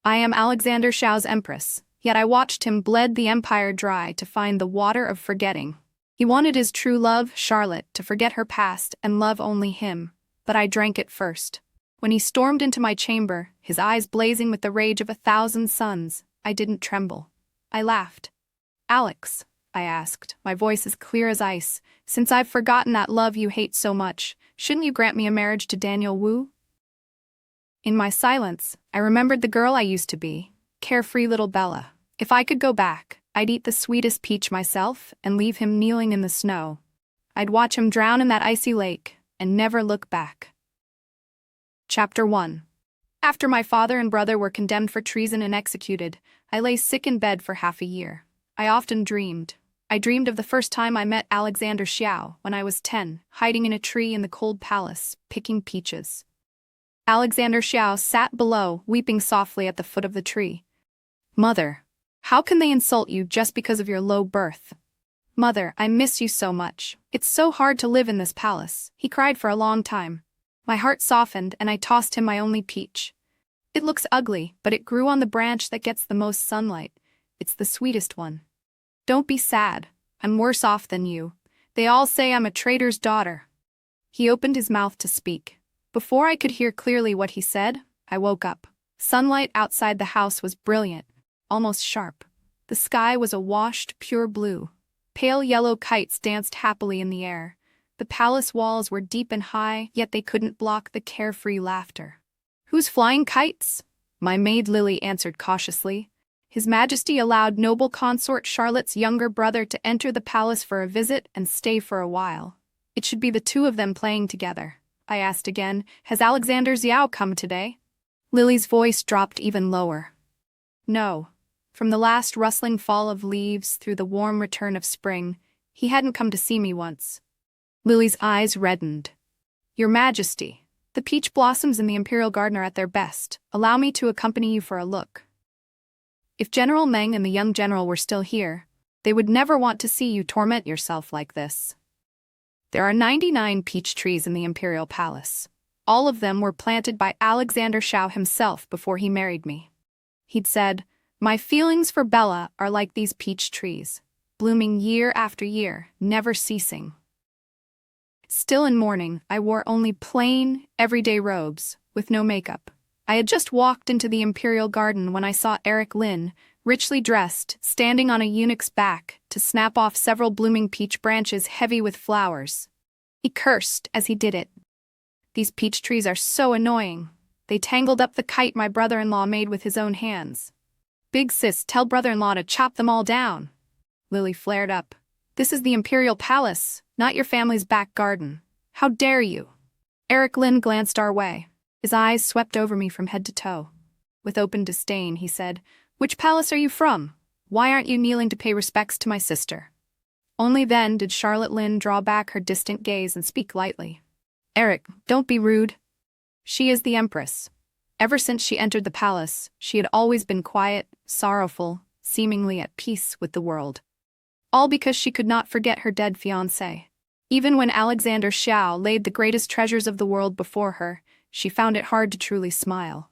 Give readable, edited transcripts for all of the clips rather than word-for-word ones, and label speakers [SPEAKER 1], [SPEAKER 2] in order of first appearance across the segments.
[SPEAKER 1] I am Alexander Xiao's empress, yet I watched him bled the empire dry to find the water of forgetting. He wanted his true love, Charlotte, to forget her past and love only him, but I drank it first. When he stormed into my chamber, his eyes blazing with the rage of 1,000 suns, I didn't tremble. I laughed. "Alex," I asked, my voice as clear as ice, "since I've forgotten that love you hate so much, shouldn't you grant me a marriage to Daniel Wu?" In my silence, I remembered the girl I used to be, carefree little Bella. If I could go back, I'd eat the sweetest peach myself and leave him kneeling in the snow. I'd watch him drown in that icy lake and never look back. Chapter 1. After my father and brother were condemned for treason and executed, I lay sick in bed for half a year. I often dreamed. I dreamed of the first time I met Alexander Xiao when I was 10, hiding in a tree in the cold palace, picking peaches. Alexander Xiao sat below, weeping softly at the foot of the tree. "Mother, how can they insult you just because of your low birth? Mother, I miss you so much. It's so hard to live in this palace." He cried for a long time. My heart softened and I tossed him my only peach. "It looks ugly, but it grew on the branch that gets the most sunlight. It's the sweetest one. Don't be sad. I'm worse off than you. They all say I'm a traitor's daughter." He opened his mouth to speak. Before I could hear clearly what he said, I woke up. Sunlight outside the house was brilliant, almost sharp. The sky was a washed, pure blue. Pale yellow kites danced happily in the air. The palace walls were deep and high, yet they couldn't block the carefree laughter. "Who's flying kites?" my maid Lily answered cautiously. His Majesty allowed noble consort Charlotte's younger brother to enter the palace for a visit and stay for a while. It should be the two of them playing together. I asked again, "Has Alexander Xiao come today?" Lily's voice dropped even lower. "No." From the last rustling fall of leaves through the warm return of spring, he hadn't come to see me once. Lily's eyes reddened. "Your Majesty, the peach blossoms in the imperial garden are at their best. Allow me to accompany you for a look." If General Meng and the young general were still here, they would never want to see you torment yourself like this. There are 99 peach trees in the imperial palace. All of them were planted by Alexander Xiao himself before he married me. He'd said, "My feelings for Bella are like these peach trees, blooming year after year, never ceasing." Still in mourning, I wore only plain, everyday robes, with no makeup. I had just walked into the imperial garden when I saw Eric Lin, richly dressed, standing on a eunuch's back to snap off several blooming peach branches heavy with flowers. He cursed as he did it. "These peach trees are so annoying. They tangled up the kite my brother-in-law made with his own hands. Big sis, tell brother-in-law to chop them all down." Lily flared up. "This is the imperial palace, not your family's back garden. How dare you?" Eric Lin glanced our way. His eyes swept over me from head to toe. With open disdain, he said, "Which palace are you from? Why aren't you kneeling to pay respects to my sister?" Only then did Charlotte Lin draw back her distant gaze and speak lightly. "Eric, don't be rude. She is the empress. Ever since she entered the palace, she had always been quiet, sorrowful, seemingly at peace with the world. All because she could not forget her dead fiancé. Even when Alexander Xiao laid the greatest treasures of the world before her, she found it hard to truly smile.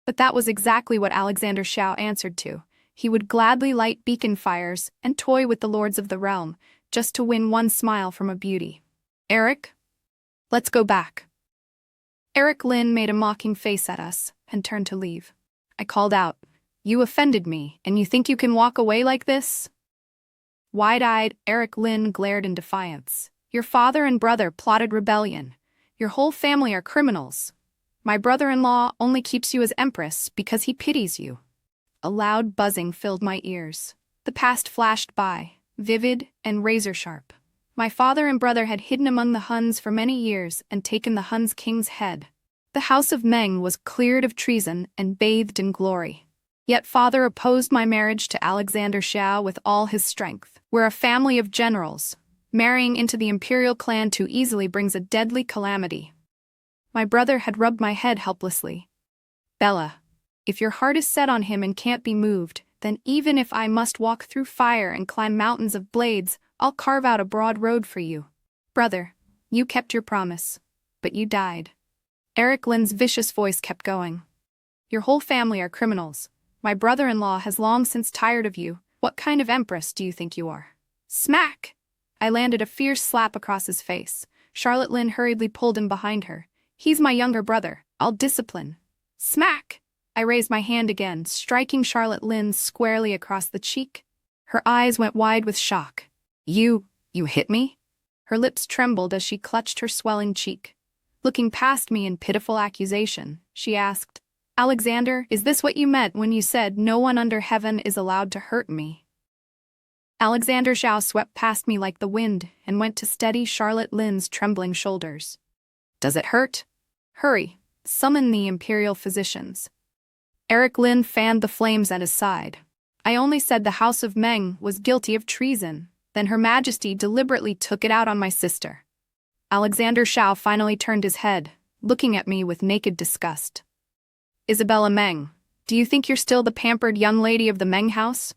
[SPEAKER 1] But that was exactly what Alexander Xiao answered to. He would gladly light beacon fires and toy with the lords of the realm, just to win one smile from a beauty. "Eric, let's go back." Eric Lin made a mocking face at us and turned to leave. I called out, "You offended me, and you think you can walk away like this?" Wide-eyed, Eric Lin glared in defiance. "Your father and brother plotted rebellion. Your whole family are criminals. My brother-in-law only keeps you as empress because he pities you." A loud buzzing filled my ears. The past flashed by, vivid and razor-sharp. My father and brother had hidden among the Huns for many years and taken the Huns' king's head. The house of Meng was cleared of treason and bathed in glory. Yet father opposed my marriage to Alexander Xiao with all his strength. We're a family of generals. Marrying into the imperial clan too easily brings a deadly calamity. My brother had rubbed my head helplessly. "Bella, if your heart is set on him and can't be moved, then even if I must walk through fire and climb mountains of blades, I'll carve out a broad road for you. Brother, you kept your promise, but you died." Eric Lin's vicious voice kept going. "Your whole family are criminals. My brother-in-law has long since tired of you. What kind of empress do you think you are? Smack! I landed a fierce slap across his face. Charlotte Lynn hurriedly pulled him behind her. He's my younger brother. I'll discipline. Smack! I raised my hand again, striking Charlotte Lynn squarely across the cheek. Her eyes went wide with shock. You hit me? Her lips trembled as she clutched her swelling cheek. Looking past me in pitiful accusation, she asked, Alexander, is this what you meant when you said no one under heaven is allowed to hurt me? Alexander Zhao swept past me like the wind and went to steady Charlotte Lynn's trembling shoulders. Does it hurt? Hurry, summon the imperial physicians. Eric Lin fanned the flames at his side. I only said the House of Meng was guilty of treason, then Her Majesty deliberately took it out on my sister. Alexander Zhao finally turned his head, looking at me with naked disgust. Isabella Meng, do you think you're still the pampered young lady of the Meng house?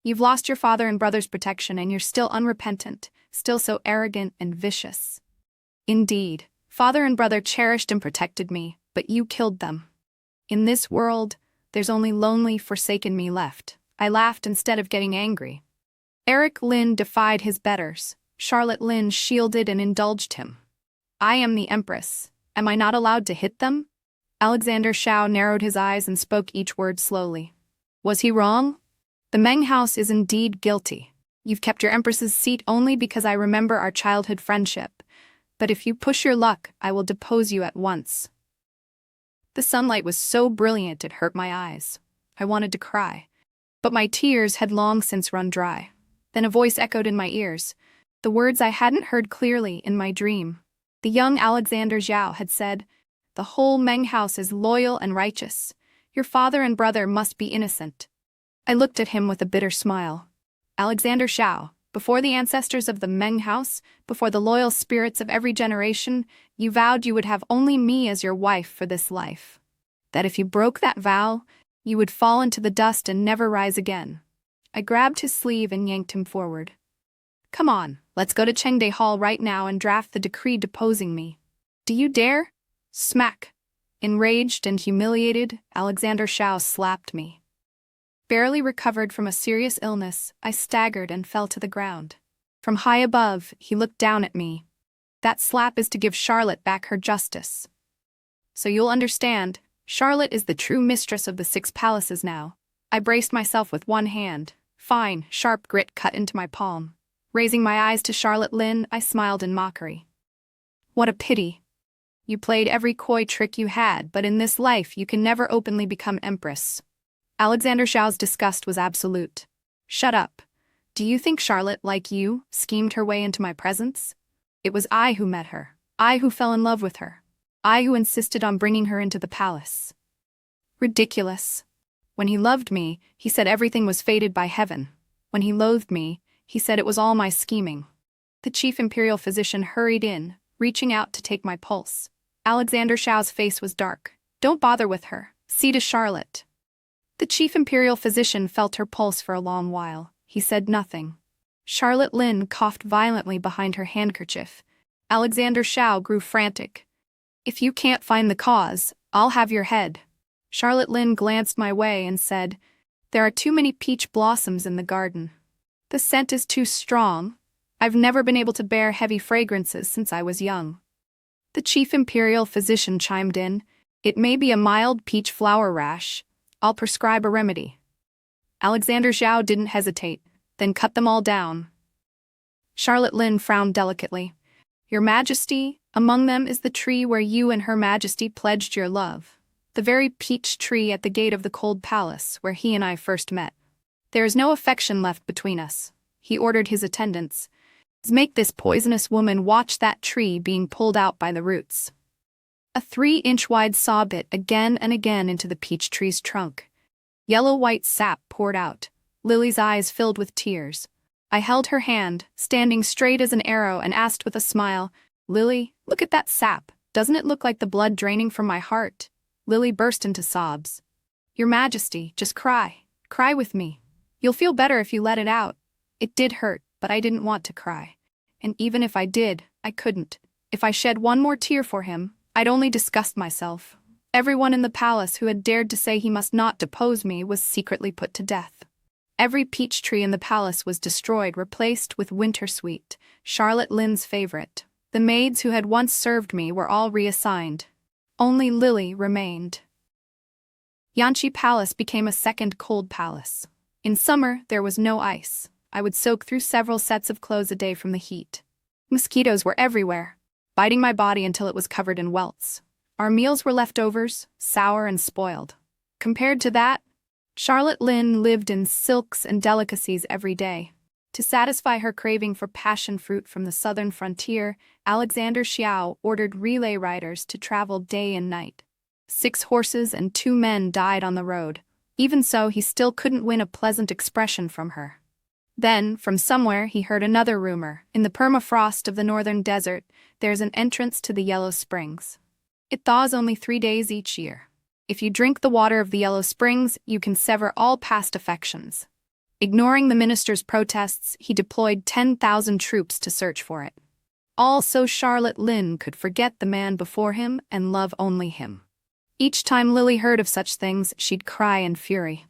[SPEAKER 1] You've lost your father and brother's protection and you're still unrepentant, still so arrogant and vicious. Indeed, father and brother cherished and protected me, but you killed them. In this world, there's only lonely, forsaken me left. I laughed instead of getting angry. Eric Lin defied his betters. Charlotte Lynn shielded and indulged him. I am the empress. Am I not allowed to hit them? Alexander Zhao narrowed his eyes and spoke each word slowly. Was he wrong? The Meng house is indeed guilty. You've kept your empress's seat only because I remember our childhood friendship. But if you push your luck, I will depose you at once. The sunlight was so brilliant it hurt my eyes. I wanted to cry. But my tears had long since run dry. Then a voice echoed in my ears, the words I hadn't heard clearly in my dream. The young Alexander Zhao had said, the whole Meng house is loyal and righteous. Your father and brother must be innocent. I looked at him with a bitter smile. Alexander Zhao, before the ancestors of the Meng house, before the loyal spirits of every generation, you vowed you would have only me as your wife for this life. That if you broke that vow, you would fall into the dust and never rise again. I grabbed his sleeve and yanked him forward. Come on, let's go to Chengde Hall right now and draft the decree deposing me. Do you dare? Smack. Enraged and humiliated, Alexander Zhao slapped me. Barely recovered from a serious illness, I staggered and fell to the ground. From high above, he looked down at me. That slap is to give Charlotte back her justice. So you'll understand, Charlotte is the true mistress of the 6 palaces now. I braced myself with one hand. Fine, sharp grit cut into my palm. Raising my eyes to Charlotte Lynn, I smiled in mockery. What a pity. You played every coy trick you had, but in this life you can never openly become empress. Alexander Zhao's disgust was absolute. Shut up. Do you think Charlotte, like you, schemed her way into my presence? It was I who met her. I who fell in love with her. I who insisted on bringing her into the palace. Ridiculous. When he loved me, he said everything was fated by heaven. When he loathed me, he said it was all my scheming. The chief imperial physician hurried in, reaching out to take my pulse. Alexander Zhao's face was dark. Don't bother with her. See to Charlotte. The chief imperial physician felt her pulse for a long while. He said nothing. Charlotte Lynn coughed violently behind her handkerchief. Alexander Zhao grew frantic. If you can't find the cause, I'll have your head. Charlotte Lynn glanced my way and said, there are too many peach blossoms in the garden. The scent is too strong. I've never been able to bear heavy fragrances since I was young. The chief imperial physician chimed in, it may be a mild peach flower rash. I'll prescribe a remedy. Alexander Zhao didn't hesitate, then cut them all down. Charlotte Lynn frowned delicately. Your Majesty, among them is the tree where you and Her Majesty pledged your love. The very peach tree at the gate of the cold palace where he and I first met. There is no affection left between us. He ordered his attendants. Make this poisonous woman watch that tree being pulled out by the roots. A 3-inch wide saw bit again and again into the peach tree's trunk. Yellow-white sap poured out. Lily's eyes filled with tears. I held her hand, standing straight as an arrow, and asked with a smile, Lily, look at that sap. Doesn't it look like the blood draining from my heart? Lily burst into sobs. Your Majesty, just cry. Cry with me. You'll feel better if you let it out. It did hurt, but I didn't want to cry. And even if I did, I couldn't. If I shed one more tear for him, I'd only disgust myself. Everyone in the palace who had dared to say he must not depose me was secretly put to death. Every peach tree in the palace was destroyed, replaced with wintersweet, Charlotte Lynne's favorite. The maids who had once served me were all reassigned. Only Lily remained. Yanchi Palace became a second cold palace. In summer, there was no ice. I would soak through several sets of clothes a day from the heat. Mosquitoes were everywhere, biting my body until it was covered in welts. Our meals were leftovers, sour and spoiled. Compared to that, Charlotte Lynne lived in silks and delicacies every day. To satisfy her craving for passion fruit from the southern frontier, Alexander Xiao ordered relay riders to travel day and night. 6 horses and 2 men died on the road. Even so, he still couldn't win a pleasant expression from her. Then, from somewhere, he heard another rumor. In the permafrost of the northern desert, there's an entrance to the Yellow Springs. It thaws only 3 days each year. If you drink the water of the Yellow Springs, you can sever all past affections. Ignoring the minister's protests, he deployed 10,000 troops to search for it. All so Charlotte Lynne could forget the man before him and love only him. Each time Lily heard of such things, she'd cry in fury.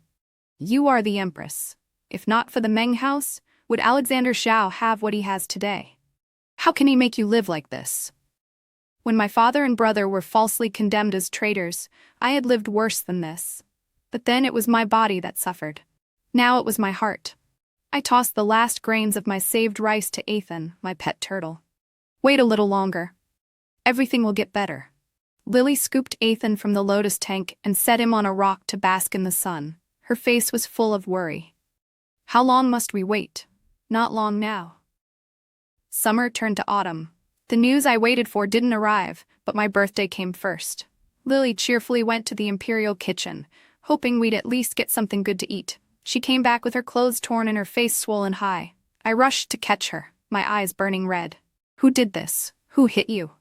[SPEAKER 1] You are the empress. If not for the Meng house, would Alexander Xiao have what he has today? How can he make you live like this? When my father and brother were falsely condemned as traitors, I had lived worse than this. But then it was my body that suffered. Now it was my heart. I tossed the last grains of my saved rice to Ethan, my pet turtle. Wait a little longer. Everything will get better. Lily scooped Ethan from the lotus tank and set him on a rock to bask in the sun. Her face was full of worry. How long must we wait? Not long now. Summer turned to autumn. The news I waited for didn't arrive, but my birthday came first. Lily cheerfully went to the imperial kitchen, hoping we'd at least get something good to eat. She came back with her clothes torn and her face swollen high. I rushed to catch her, my eyes burning red. Who did this? Who hit you?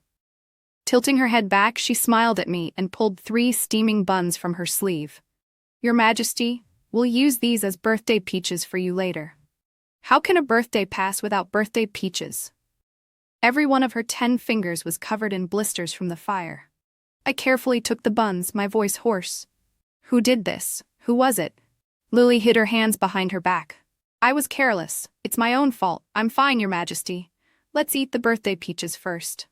[SPEAKER 1] Tilting her head back, she smiled at me and pulled 3 steaming buns from her sleeve. Your Majesty, we'll use these as birthday peaches for you later. How can a birthday pass without birthday peaches? Every one of her 10 fingers was covered in blisters from the fire. I carefully took the buns, my voice hoarse. Who did this? Who was it? Lily hid her hands behind her back. I was careless. It's my own fault. I'm fine, Your Majesty. Let's eat the birthday peaches first.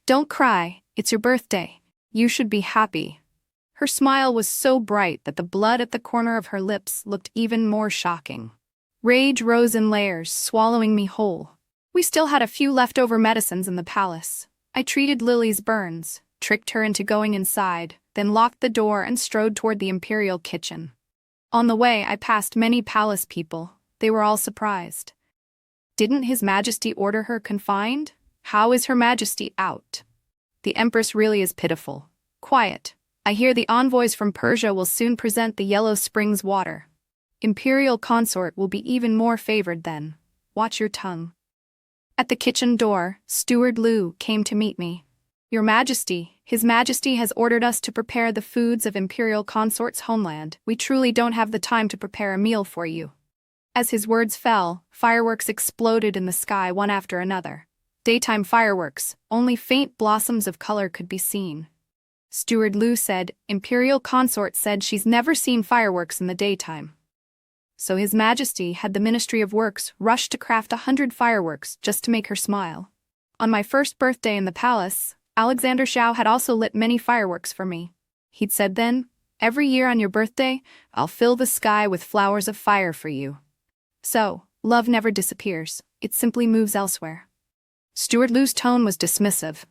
[SPEAKER 1] Don't cry. It's your birthday. You should be happy. Her smile was so bright that the blood at the corner of her lips looked even more shocking. Rage rose in layers, swallowing me whole. We still had a few leftover medicines in the palace. I treated Lily's burns, tricked her into going inside, then locked the door and strode toward the imperial kitchen. On the way, I passed many palace people. They were all surprised. Didn't His Majesty order her confined? How is Her Majesty out? The Empress really is pitiful. Quiet. I hear the envoys from Persia will soon present the Yellow Springs water. Imperial consort will be even more favored then. Watch your tongue. At the kitchen door, Steward Lu came to meet me. Your Majesty, His Majesty has ordered us to prepare the foods of Imperial Consort's homeland. We truly don't have the time to prepare a meal for you. As his words fell, fireworks exploded in the sky one after another. Daytime fireworks, only faint blossoms of color could be seen. Steward Lu said, Imperial Consort said she's never seen fireworks in the daytime. So His Majesty had the Ministry of Works rush to craft 100 fireworks just to make her smile. On my first birthday in the palace, Alexander Xiao had also lit many fireworks for me. He'd said then, every year on your birthday, I'll fill the sky with flowers of fire for you. So, love never disappears, it simply moves elsewhere. Steward Lu's tone was dismissive.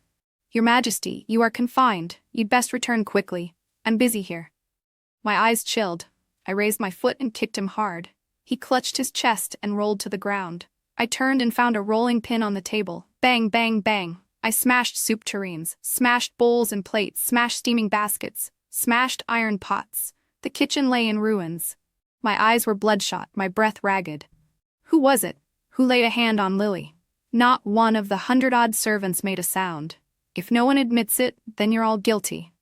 [SPEAKER 1] Your Majesty, you are confined, you'd best return quickly. I'm busy here. My eyes chilled. I raised my foot and kicked him hard. He clutched his chest and rolled to the ground. I turned and found a rolling pin on the table. Bang, bang, bang. I smashed soup tureens, smashed bowls and plates, smashed steaming baskets, smashed iron pots. The kitchen lay in ruins. My eyes were bloodshot, my breath ragged. Who was it? Who laid a hand on Lily? Not one of the 100-odd servants made a sound. If no one admits it, then you're all guilty.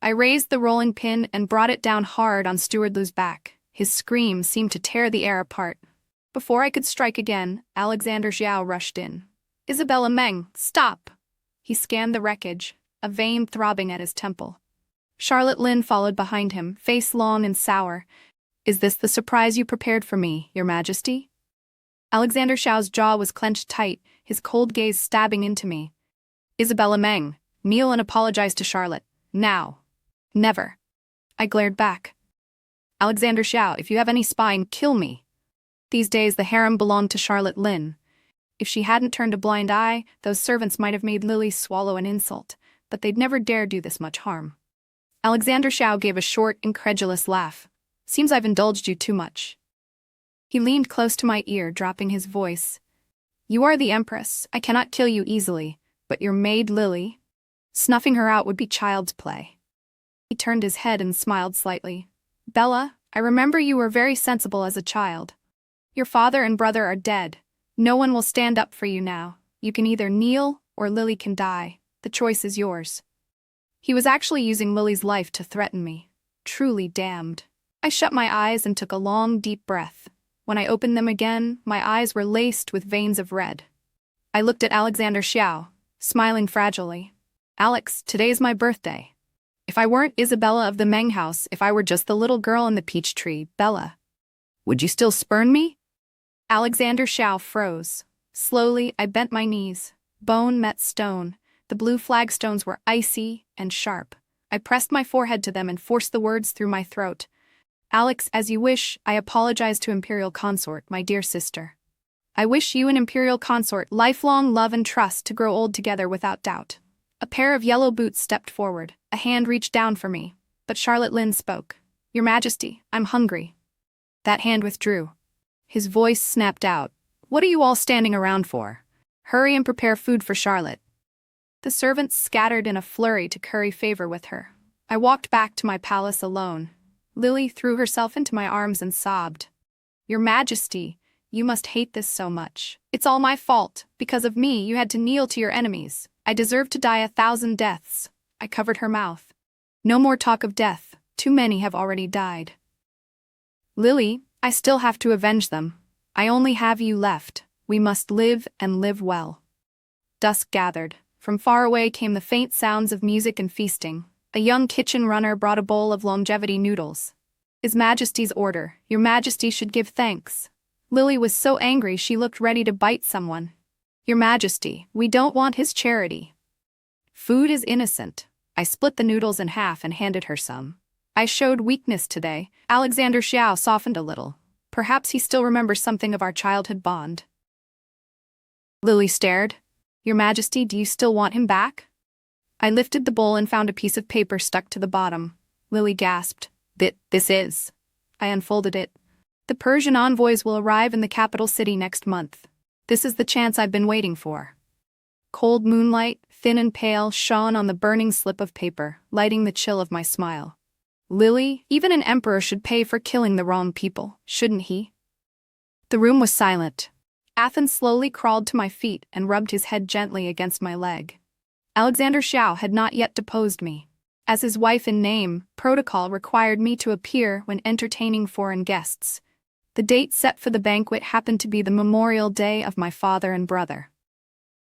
[SPEAKER 1] I raised the rolling pin and brought it down hard on Steward Lu's back. His scream seemed to tear the air apart. Before I could strike again, Alexander Xiao rushed in. Isabella Meng, stop! He scanned the wreckage, a vein throbbing at his temple. Charlotte Lynn followed behind him, face long and sour. "Is this the surprise you prepared for me, Your Majesty?" Alexander Xiao's jaw was clenched tight, his cold gaze stabbing into me. "Isabella Meng, kneel and apologize to Charlotte. Now." "Never." I glared back. "Alexander Xiao, if you have any spine, kill me." These days the harem belonged to Charlotte Lynn. If she hadn't turned a blind eye, those servants might have made Lily swallow an insult, but they'd never dare do this much harm. Alexander Xiao gave a short, incredulous laugh. "Seems I've indulged you too much." He leaned close to my ear, dropping his voice. "You are the Empress. I cannot kill you easily, but your maid Lily? Snuffing her out would be child's play." He turned his head and smiled slightly. "Bella, I remember you were very sensible as a child. Your father and brother are dead. No one will stand up for you now. You can either kneel, or Lily can die. The choice is yours." He was actually using Lily's life to threaten me. Truly damned. I shut my eyes and took a long, deep breath. When I opened them again, my eyes were laced with veins of red. I looked at Alexander Xiao, smiling fragilely. "Alex, today's my birthday. If I weren't Isabella of the Meng house, if I were just the little girl in the peach tree, Bella, would you still spurn me?" Alexander Xiao froze. Slowly, I bent my knees. Bone met stone. The blue flagstones were icy and sharp. I pressed my forehead to them and forced the words through my throat. "Alex, as you wish, I apologize to Imperial Consort, my dear sister. I wish you and Imperial Consort lifelong love and trust to grow old together without doubt." A pair of yellow boots stepped forward. A hand reached down for me, but Charlotte Lynn spoke. "Your Majesty, I'm hungry." That hand withdrew. His voice snapped out. "What are you all standing around for? Hurry and prepare food for Charlotte." The servants scattered in a flurry to curry favor with her. I walked back to my palace alone. Lily threw herself into my arms and sobbed. "Your Majesty, you must hate this so much. It's all my fault. Because of me, you had to kneel to your enemies. I deserve to die 1,000 deaths." I covered her mouth. "No more talk of death. Too many have already died." "Lily, I still have to avenge them. I only have you left. We must live and live well." Dusk gathered. From far away came the faint sounds of music and feasting. A young kitchen runner brought a bowl of longevity noodles. "His Majesty's order. Your Majesty should give thanks." Lily was so angry she looked ready to bite someone. "Your Majesty, we don't want his charity. Food is innocent." I split the noodles in half and handed her some. "I showed weakness today." Alexander Xiao softened a little. Perhaps he still remembers something of our childhood bond. Lily stared. "Your Majesty, do you still want him back?" I lifted the bowl and found a piece of paper stuck to the bottom. Lily gasped. This is." I unfolded it. "The Persian envoys will arrive in the capital city next month. This is the chance I've been waiting for." Cold moonlight, thin and pale, shone on the burning slip of paper, lighting the chill of my smile. "Lily, even an emperor should pay for killing the wrong people, shouldn't he?" The room was silent. Athens slowly crawled to my feet and rubbed his head gently against my leg. Alexander Xiao had not yet deposed me. As his wife in name, protocol required me to appear when entertaining foreign guests. The date set for the banquet happened to be the memorial day of my father and brother.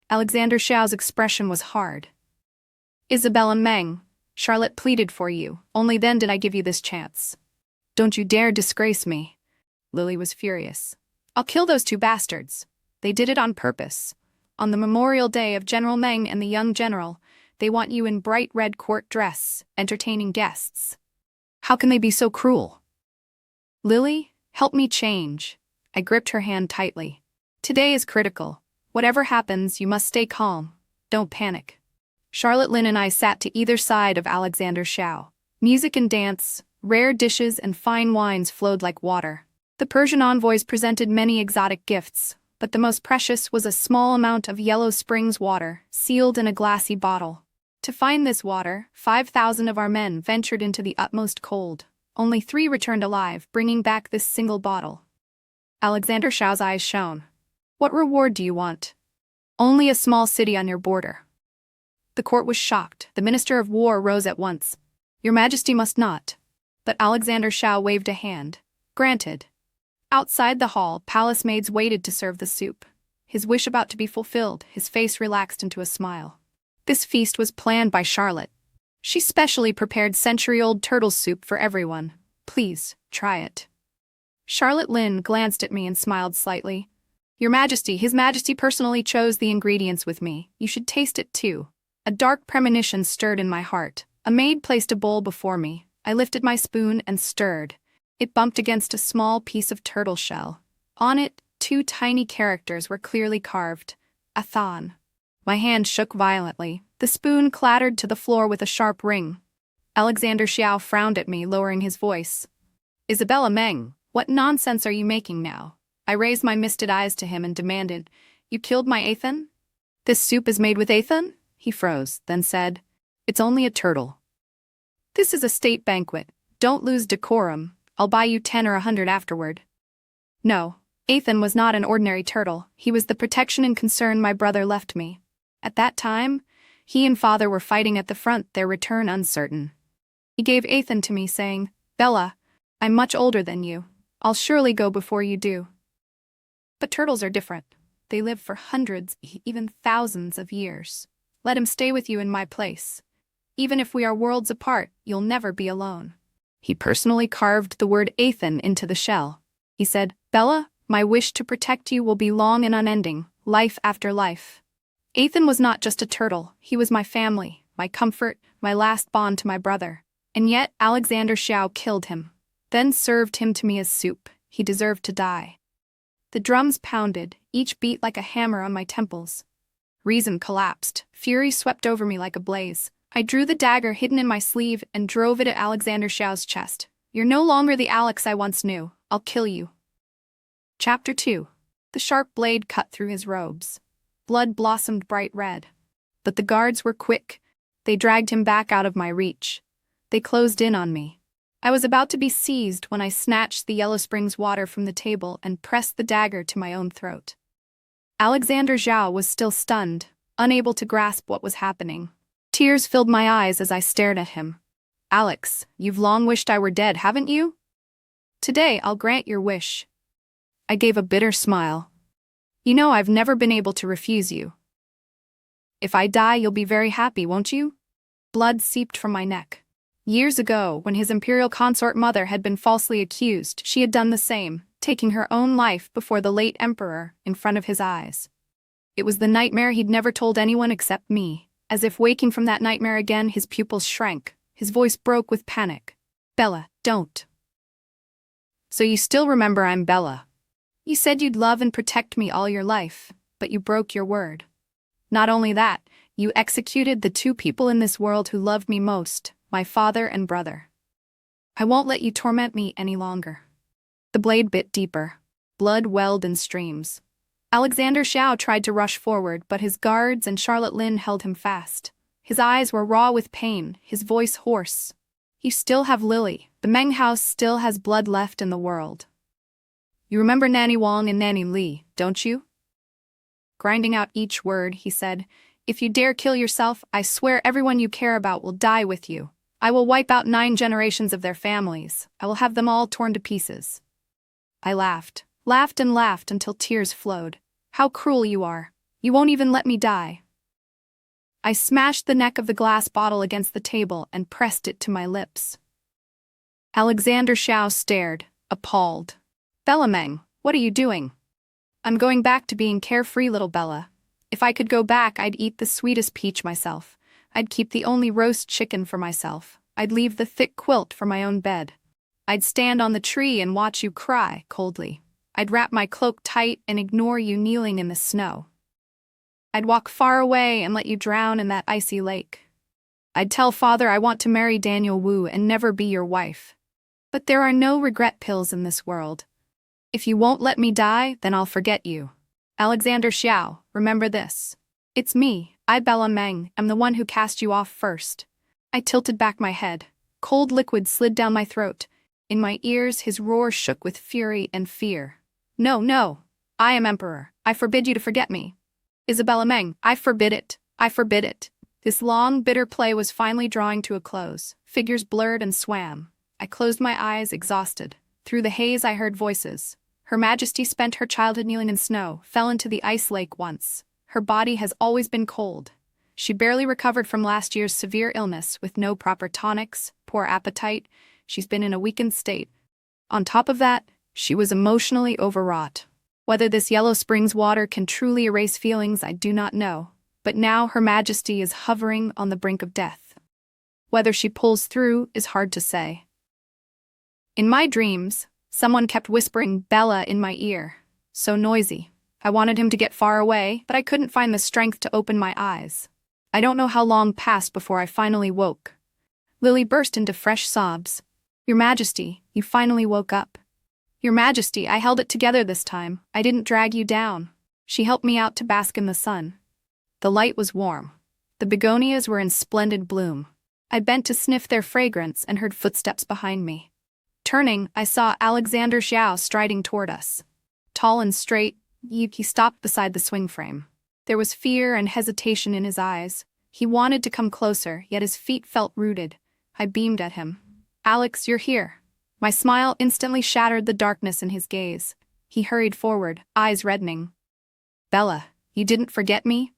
[SPEAKER 1] Alexander Xiao's expression was hard. "Isabella Meng, Charlotte pleaded for you. Only then did I give you this chance. Don't you dare disgrace me." Lily was furious. "I'll kill those two bastards. They did it on purpose. On the memorial day of General Meng and the young general, they want you in bright red court dress, entertaining guests. How can they be so cruel?" "Lily, help me change." I gripped her hand tightly. "Today is critical. Whatever happens, you must stay calm. Don't panic." Charlotte Lynn and I sat to either side of Alexander Xiao. Music and dance, rare dishes and fine wines flowed like water. The Persian envoys presented many exotic gifts, but the most precious was a small amount of Yellow Springs water, sealed in a glassy bottle. To find this water, 5,000 of our men ventured into the utmost cold. Only 3 returned alive, bringing back this single bottle. Alexander Xiao's eyes shone. "What reward do you want?" "Only a small city on your border." The court was shocked. The Minister of War rose at once. "Your Majesty must not." But Alexander Xiao waved a hand. "Granted." Outside the hall, palace maids waited to serve the soup. His wish about to be fulfilled, his face relaxed into a smile. This feast was planned by Charlotte. She specially prepared century-old turtle soup for everyone. Please, try it. Charlotte Lynn glanced at me and smiled slightly. Your Majesty, His Majesty personally chose the ingredients with me. You should taste it too. A dark premonition stirred in my heart. A maid placed a bowl before me. I lifted my spoon and stirred. It bumped against a small piece of turtle shell. On it, 2 tiny characters were clearly carved. Athan. My hand shook violently. The spoon clattered to the floor with a sharp ring. Alexander Xiao frowned at me, lowering his voice. Isabella Meng, what nonsense are you making now? I raised my misted eyes to him and demanded, You killed my Athan? This soup is made with Athan? He froze, then said, It's only a turtle. This is a state banquet. Don't lose decorum. I'll buy you 10 or 100 afterward. No, Athan was not an ordinary turtle. He was the protection and concern my brother left me. At that time, he and father were fighting at the front, their return uncertain. He gave Athan to me, saying, Bella, I'm much older than you. I'll surely go before you do. But turtles are different. They live for hundreds, even thousands of years. Let him stay with you in my place. Even if we are worlds apart, you'll never be alone. He personally carved the word Athan into the shell. He said, Bella, my wish to protect you will be long and unending, life after life. Athan was not just a turtle, he was my family, my comfort, my last bond to my brother. And yet Alexander Xiao killed him, then served him to me as soup. He deserved to die. The drums pounded, each beat like a hammer on my temples. Reason collapsed, fury swept over me like a blaze. I drew the dagger hidden in my sleeve and drove it at Alexander Xiao's chest. You're no longer the Alex I once knew. I'll kill you. Chapter 2. The sharp blade cut through his robes. Blood blossomed bright red. But the guards were quick. They dragged him back out of my reach. They closed in on me. I was about to be seized when I snatched the Yellow Springs water from the table and pressed the dagger to my own throat. Alexander Xiao was still stunned, unable to grasp what was happening. Tears filled my eyes as I stared at him. Alex, you've long wished I were dead, haven't you? Today I'll grant your wish. I gave a bitter smile. You know I've never been able to refuse you. If I die, you'll be very happy, won't you? Blood seeped from my neck. Years ago, when his imperial consort mother had been falsely accused, she had done the same, taking her own life before the late emperor in front of his eyes. It was the nightmare he'd never told anyone except me. As if waking from that nightmare again, his pupils shrank. His voice broke with panic. Bella, don't. So you still remember I'm Bella. You said you'd love and protect me all your life, but you broke your word. Not only that, you executed the 2 people in this world who loved me most, my father and brother. I won't let you torment me any longer. The blade bit deeper. Blood welled in streams. Alexander Xiao tried to rush forward, but his guards and Charlotte Lynn held him fast. His eyes were raw with pain, his voice hoarse. You still have Lily. The Meng house still has blood left in the world. You remember Nanny Wang and Nanny Li, don't you? Grinding out each word, he said, If you dare kill yourself, I swear everyone you care about will die with you. I will wipe out 9 generations of their families. I will have them all torn to pieces. I laughed and laughed until tears flowed. How cruel you are. You won't even let me die. I smashed the neck of the glass bottle against the table and pressed it to my lips. Alexander Xiao stared, appalled. Bella Meng, what are you doing? I'm going back to being carefree, little Bella. If I could go back, I'd eat the sweetest peach myself. I'd keep the only roast chicken for myself. I'd leave the thick quilt for my own bed. I'd stand on the tree and watch you cry, coldly. I'd wrap my cloak tight and ignore you kneeling in the snow. I'd walk far away and let you drown in that icy lake. I'd tell father I want to marry Daniel Wu and never be your wife. But there are no regret pills in this world. If you won't let me die, then I'll forget you. Alexander Xiao, remember this. It's me, I Bella Meng, am the one who cast you off first. I tilted back my head. Cold liquid slid down my throat. In my ears, his roar shook with fury and fear. No, no. I am emperor. I forbid you to forget me. Isabella Meng, I forbid it. I forbid it. This long, bitter play was finally drawing to a close. Figures blurred and swam. I closed my eyes, exhausted. Through the haze I heard voices. Her Majesty spent her childhood kneeling in snow, fell into the ice lake once. Her body has always been cold. She barely recovered from last year's severe illness with no proper tonics, poor appetite. She's been in a weakened state. On top of that, she was emotionally overwrought. Whether this Yellow Springs water can truly erase feelings, I do not know. But now Her Majesty is hovering on the brink of death. Whether she pulls through is hard to say. In my dreams, someone kept whispering Bella in my ear. So noisy. I wanted him to get far away, but I couldn't find the strength to open my eyes. I don't know how long passed before I finally woke. Lily burst into fresh sobs. Your Majesty, you finally woke up. Your Majesty, I held it together this time. I didn't drag you down. She helped me out to bask in the sun. The light was warm. The begonias were in splendid bloom. I bent to sniff their fragrance and heard footsteps behind me. Turning, I saw Alexander Xiao striding toward us. Tall and straight, he stopped beside the swing frame. There was fear and hesitation in his eyes. He wanted to come closer, yet his feet felt rooted. I beamed at him. Alex, you're here. My smile instantly shattered the darkness in his gaze. He hurried forward, eyes reddening. Bella, you didn't forget me?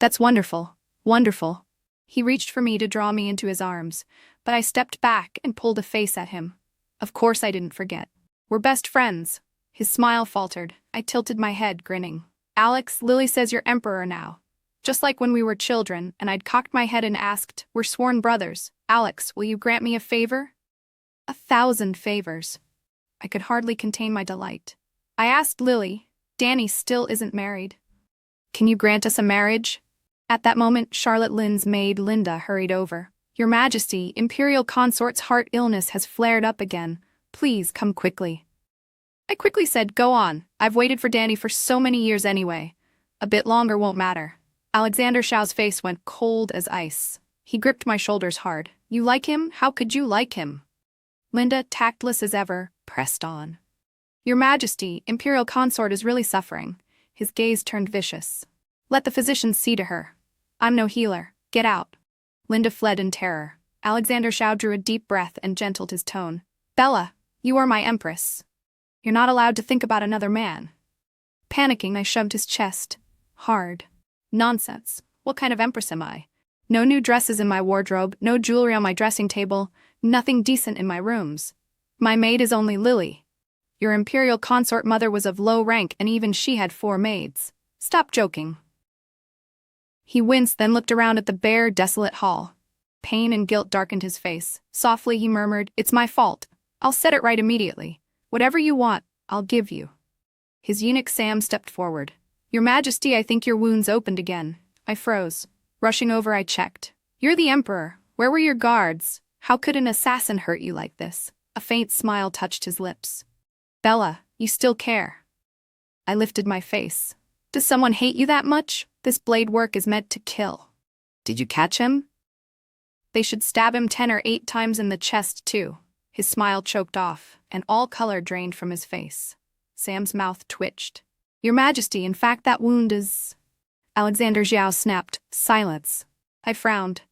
[SPEAKER 1] That's wonderful, wonderful. He reached for me to draw me into his arms, but I stepped back and pulled a face at him. Of course I didn't forget. We're best friends. His smile faltered. I tilted my head, grinning. Alex, Lily says you're emperor now. Just like when we were children, and I'd cocked my head and asked, we're sworn brothers. Alex, will you grant me a favor? 1,000 favors. I could hardly contain my delight. I asked Lily, Danny still isn't married. Can you grant us a marriage? At that moment, Charlotte Lynn's maid Linda hurried over. Your Majesty, Imperial Consort's heart illness has flared up again. Please come quickly. I quickly said, go on. I've waited for Danny for so many years anyway. A bit longer won't matter. Alexander Xiao's face went cold as ice. He gripped my shoulders hard. You like him? How could you like him? Linda, tactless as ever, pressed on. Your Majesty, Imperial Consort is really suffering. His gaze turned vicious. Let the physicians see to her. I'm no healer. Get out. Linda fled in terror. Alexander Xiao drew a deep breath and gentled his tone. Bella, you are my empress. You're not allowed to think about another man. Panicking, I shoved his chest. Hard. Nonsense. What kind of empress am I? No new dresses in my wardrobe, no jewelry on my dressing table, nothing decent in my rooms. My maid is only Lily. Your Imperial Consort mother was of low rank and even she had 4 maids. Stop joking. He winced, then looked around at the bare, desolate hall. Pain and guilt darkened his face. Softly he murmured, It's my fault. I'll set it right immediately. Whatever you want, I'll give you. His eunuch Sam stepped forward. Your Majesty, I think your wound's opened again. I froze. Rushing over, I checked. You're the Emperor. Where were your guards? How could an assassin hurt you like this? A faint smile touched his lips. Bella, you still care. I lifted my face. Does someone hate you that much? This blade work is meant to kill. Did you catch him? They should stab him 10 or 8 times in the chest, too. His smile choked off, and all color drained from his face. Sam's mouth twitched. Your Majesty, in fact, that wound is... Alexander Xiao snapped, Silence. I frowned.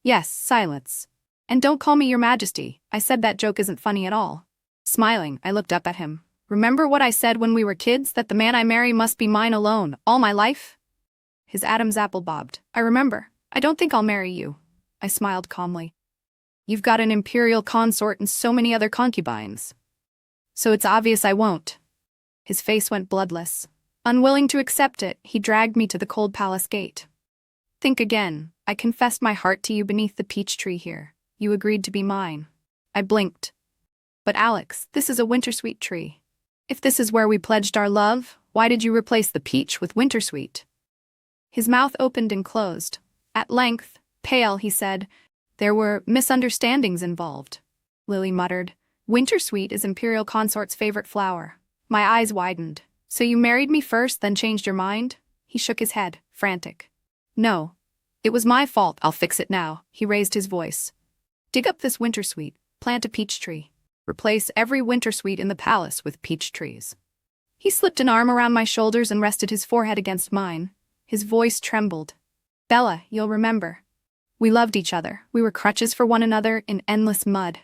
[SPEAKER 1] Yes, silence. And don't call me Your Majesty. I said that joke isn't funny at all. Smiling, I looked up at him. Remember what I said when we were kids, that the man I marry must be mine alone, all my life? His Adam's apple bobbed. I remember. I don't think I'll marry you. I smiled calmly. You've got an imperial consort and so many other concubines. So it's obvious I won't. His face went bloodless. Unwilling to accept it, he dragged me to the cold palace gate. Think again. I confessed my heart to you beneath the peach tree here. You agreed to be mine. I blinked. But Alex, this is a wintersweet tree. If this is where we pledged our love, why did you replace the peach with wintersweet? His mouth opened and closed. At length, pale, he said, There were misunderstandings involved. Lily muttered, Wintersweet is Imperial Consort's favorite flower. My eyes widened. So you married me first, then changed your mind? He shook his head, frantic. No. It was my fault, I'll fix it now. He raised his voice. Dig up this wintersweet, plant a peach tree. Replace every wintersweet in the palace with peach trees. He slipped an arm around my shoulders and rested his forehead against mine. His voice trembled. Bella, you'll remember. We loved each other. We were crutches for one another in endless mud.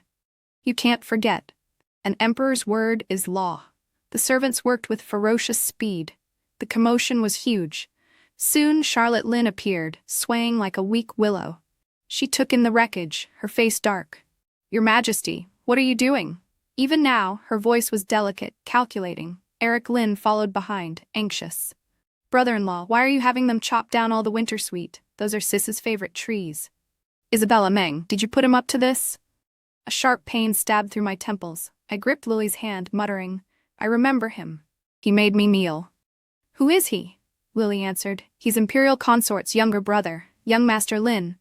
[SPEAKER 1] You can't forget. An emperor's word is law. The servants worked with ferocious speed. The commotion was huge. Soon Charlotte Lynn appeared, swaying like a weak willow. She took in the wreckage, her face dark. "Your Majesty, what are you doing?" Even now, her voice was delicate, calculating. Eric Lynn followed behind, anxious. "Brother-in-law, why are you having them chop down all the winter sweet? Those are Sis's favorite trees." "Isabella Meng, did you put him up to this?" A sharp pain stabbed through my temples. I gripped Lily's hand, muttering, "I remember him. He made me kneel." "Who is he?" Lily answered. "He's Imperial Consort's younger brother, young Master Lin."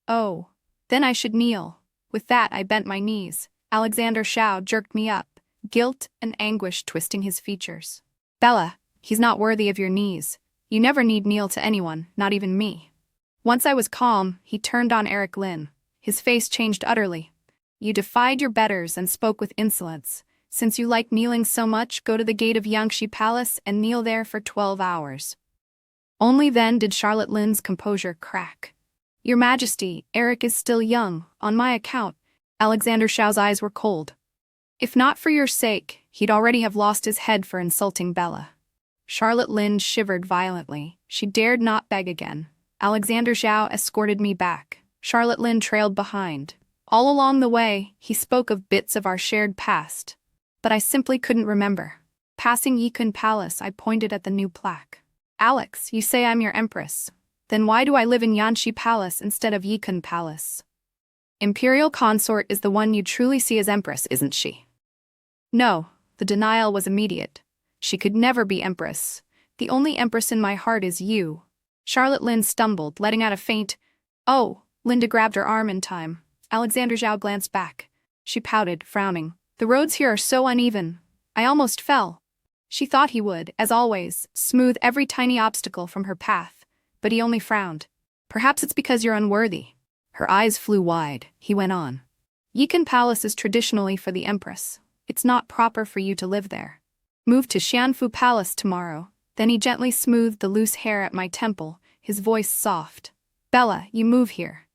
[SPEAKER 1] "Oh, then I should kneel." With that I bent my knees. Alexander Shao jerked me up, guilt and anguish twisting his features. "Bella, he's not worthy of your knees. You never need kneel to anyone, not even me." Once I was calm, he turned on Eric Lynn. His face changed utterly. "You defied your betters and spoke with insolence. Since you like kneeling so much, go to the gate of Yangshi Palace and kneel there for 12 hours. Only then did Charlotte Lynn's composure crack. "Your Majesty, Eric is still young, on my account." Alexander Shao's eyes were cold. "If not for your sake, he'd already have lost his head for insulting Bella." Charlotte Lynn shivered violently. She dared not beg again. Alexander Shao escorted me back. Charlotte Lynn trailed behind. All along the way, he spoke of bits of our shared past. But I simply couldn't remember. Passing Yikun Palace, I pointed at the new plaque. "Alex, you say I'm your empress. Then why do I live in Yanshi Palace instead of Yikun Palace?" "Imperial Consort is the one you truly see as empress, isn't she?" "No." The denial was immediate. "She could never be empress. The only empress in my heart is you." Charlotte Lynn stumbled, letting out a faint, "Oh." Linda grabbed her arm in time. Alexander Zhao glanced back. She pouted, frowning. "The roads here are so uneven. I almost fell." She thought he would, as always, smooth every tiny obstacle from her path, but he only frowned. "Perhaps it's because you're unworthy." Her eyes flew wide. He went on. "Yikun Palace is traditionally for the empress. It's not proper for you to live there. Move to Xianfu Palace tomorrow." Then he gently smoothed the loose hair at my temple, his voice soft. "Bella, you move here.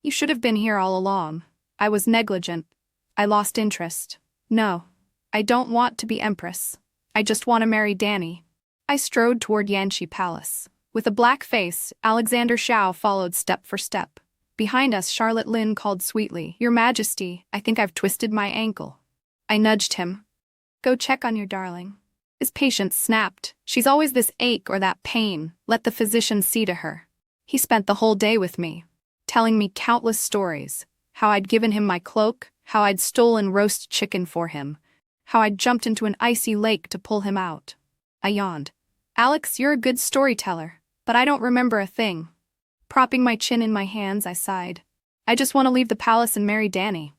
[SPEAKER 1] You should have been here all along. I was negligent. I lost interest. No, I don't want to be empress. I just want to marry Danny." I strode toward Yanshi Palace. With a black face, Alexander Shao followed step for step. Behind us, Charlotte Lynn called sweetly, "Your Majesty, I think I've twisted my ankle." I nudged him. "Go check on your darling." His patience snapped. "She's always this ache or that pain. Let the physician see to her." He spent the whole day with me, telling me countless stories. How I'd given him my cloak, how I'd stolen roast chicken for him, how I'd jumped into an icy lake to pull him out. I yawned. "Alex, you're a good storyteller, but I don't remember a thing." Propping my chin in my hands, I sighed. "I just want to leave the palace and marry Danny."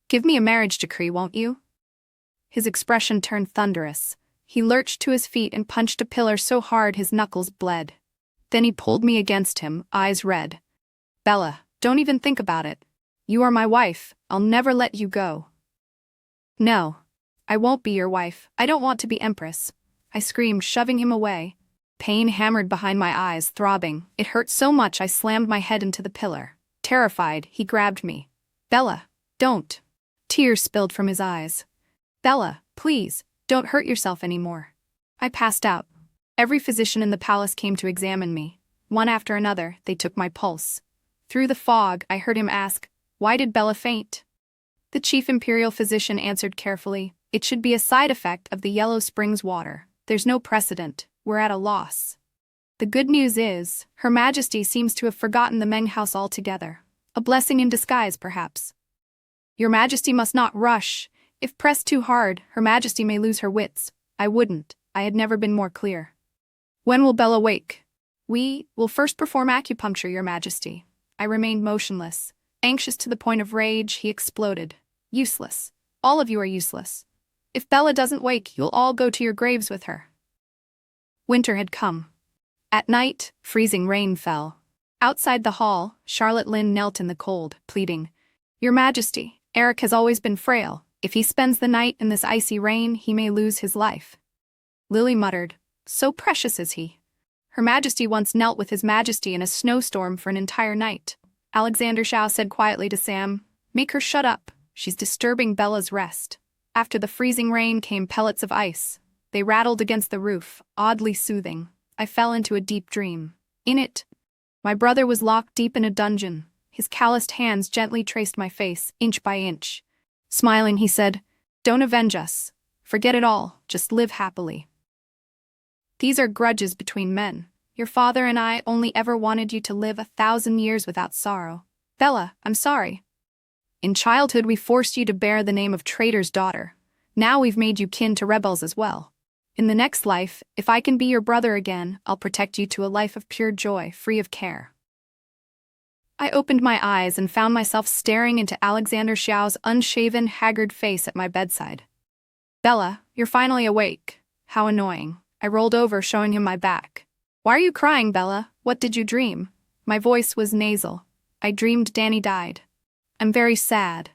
[SPEAKER 1] "Give me a marriage decree, won't you?" His expression turned thunderous. He lurched to his feet and punched a pillar so hard his knuckles bled. Then he pulled me against him, eyes red. "Bella, don't even think about it. You are my wife. I'll never let you go." "No. I won't be your wife. I don't want to be empress." I screamed, shoving him away. Pain hammered behind my eyes, throbbing. It hurt so much I slammed my head into the pillar. Terrified, he grabbed me. "Bella, don't." Tears spilled from his eyes. "Bella, please, don't hurt yourself anymore." I passed out. Every physician in the palace came to examine me. One after another, they took my pulse. Through the fog, I heard him ask, "Why did Bella faint?" The chief imperial physician answered carefully, "It should be a side effect of the Yellow Springs water. There's no precedent. We're at a loss." The good news is, Her Majesty seems to have forgotten the Meng house altogether. A blessing in disguise, perhaps. "Your Majesty must not rush. If pressed too hard, Her Majesty may lose her wits." I wouldn't. I had never been more clear. "When will Bella wake?" "We will first perform acupuncture, Your Majesty." I remained motionless. Anxious to the point of rage, he exploded. "Useless. All of you are useless. If Bella doesn't wake, you'll all go to your graves with her." Winter had come. At night, freezing rain fell. Outside the hall, Charlotte Lynn knelt in the cold, pleading, "Your Majesty, Eric has always been frail. If he spends the night in this icy rain, he may lose his life." Lily muttered, "So precious is he." Her Majesty once knelt with His Majesty in a snowstorm for an entire night. Alexander Shao said quietly to Sam, "Make her shut up. She's disturbing Bella's rest." After the freezing rain came pellets of ice. They rattled against the roof, oddly soothing. I fell into a deep dream. In it, my brother was locked deep in a dungeon. His calloused hands gently traced my face, inch by inch. Smiling, he said, "Don't avenge us. Forget it all, just live happily. These are grudges between men. Your father and I only ever wanted you to live 1,000 years without sorrow. Bella, I'm sorry. In childhood we forced you to bear the name of traitor's daughter. Now we've made you kin to rebels as well. In the next life, if I can be your brother again, I'll protect you to a life of pure joy, free of care." I opened my eyes and found myself staring into Alexander Xiao's unshaven, haggard face at my bedside. "Bella, you're finally awake. How annoying." I rolled over, showing him my back. "Why are you crying, Bella? What did you dream?" My voice was nasal. "I dreamed Danny died. I'm very sad."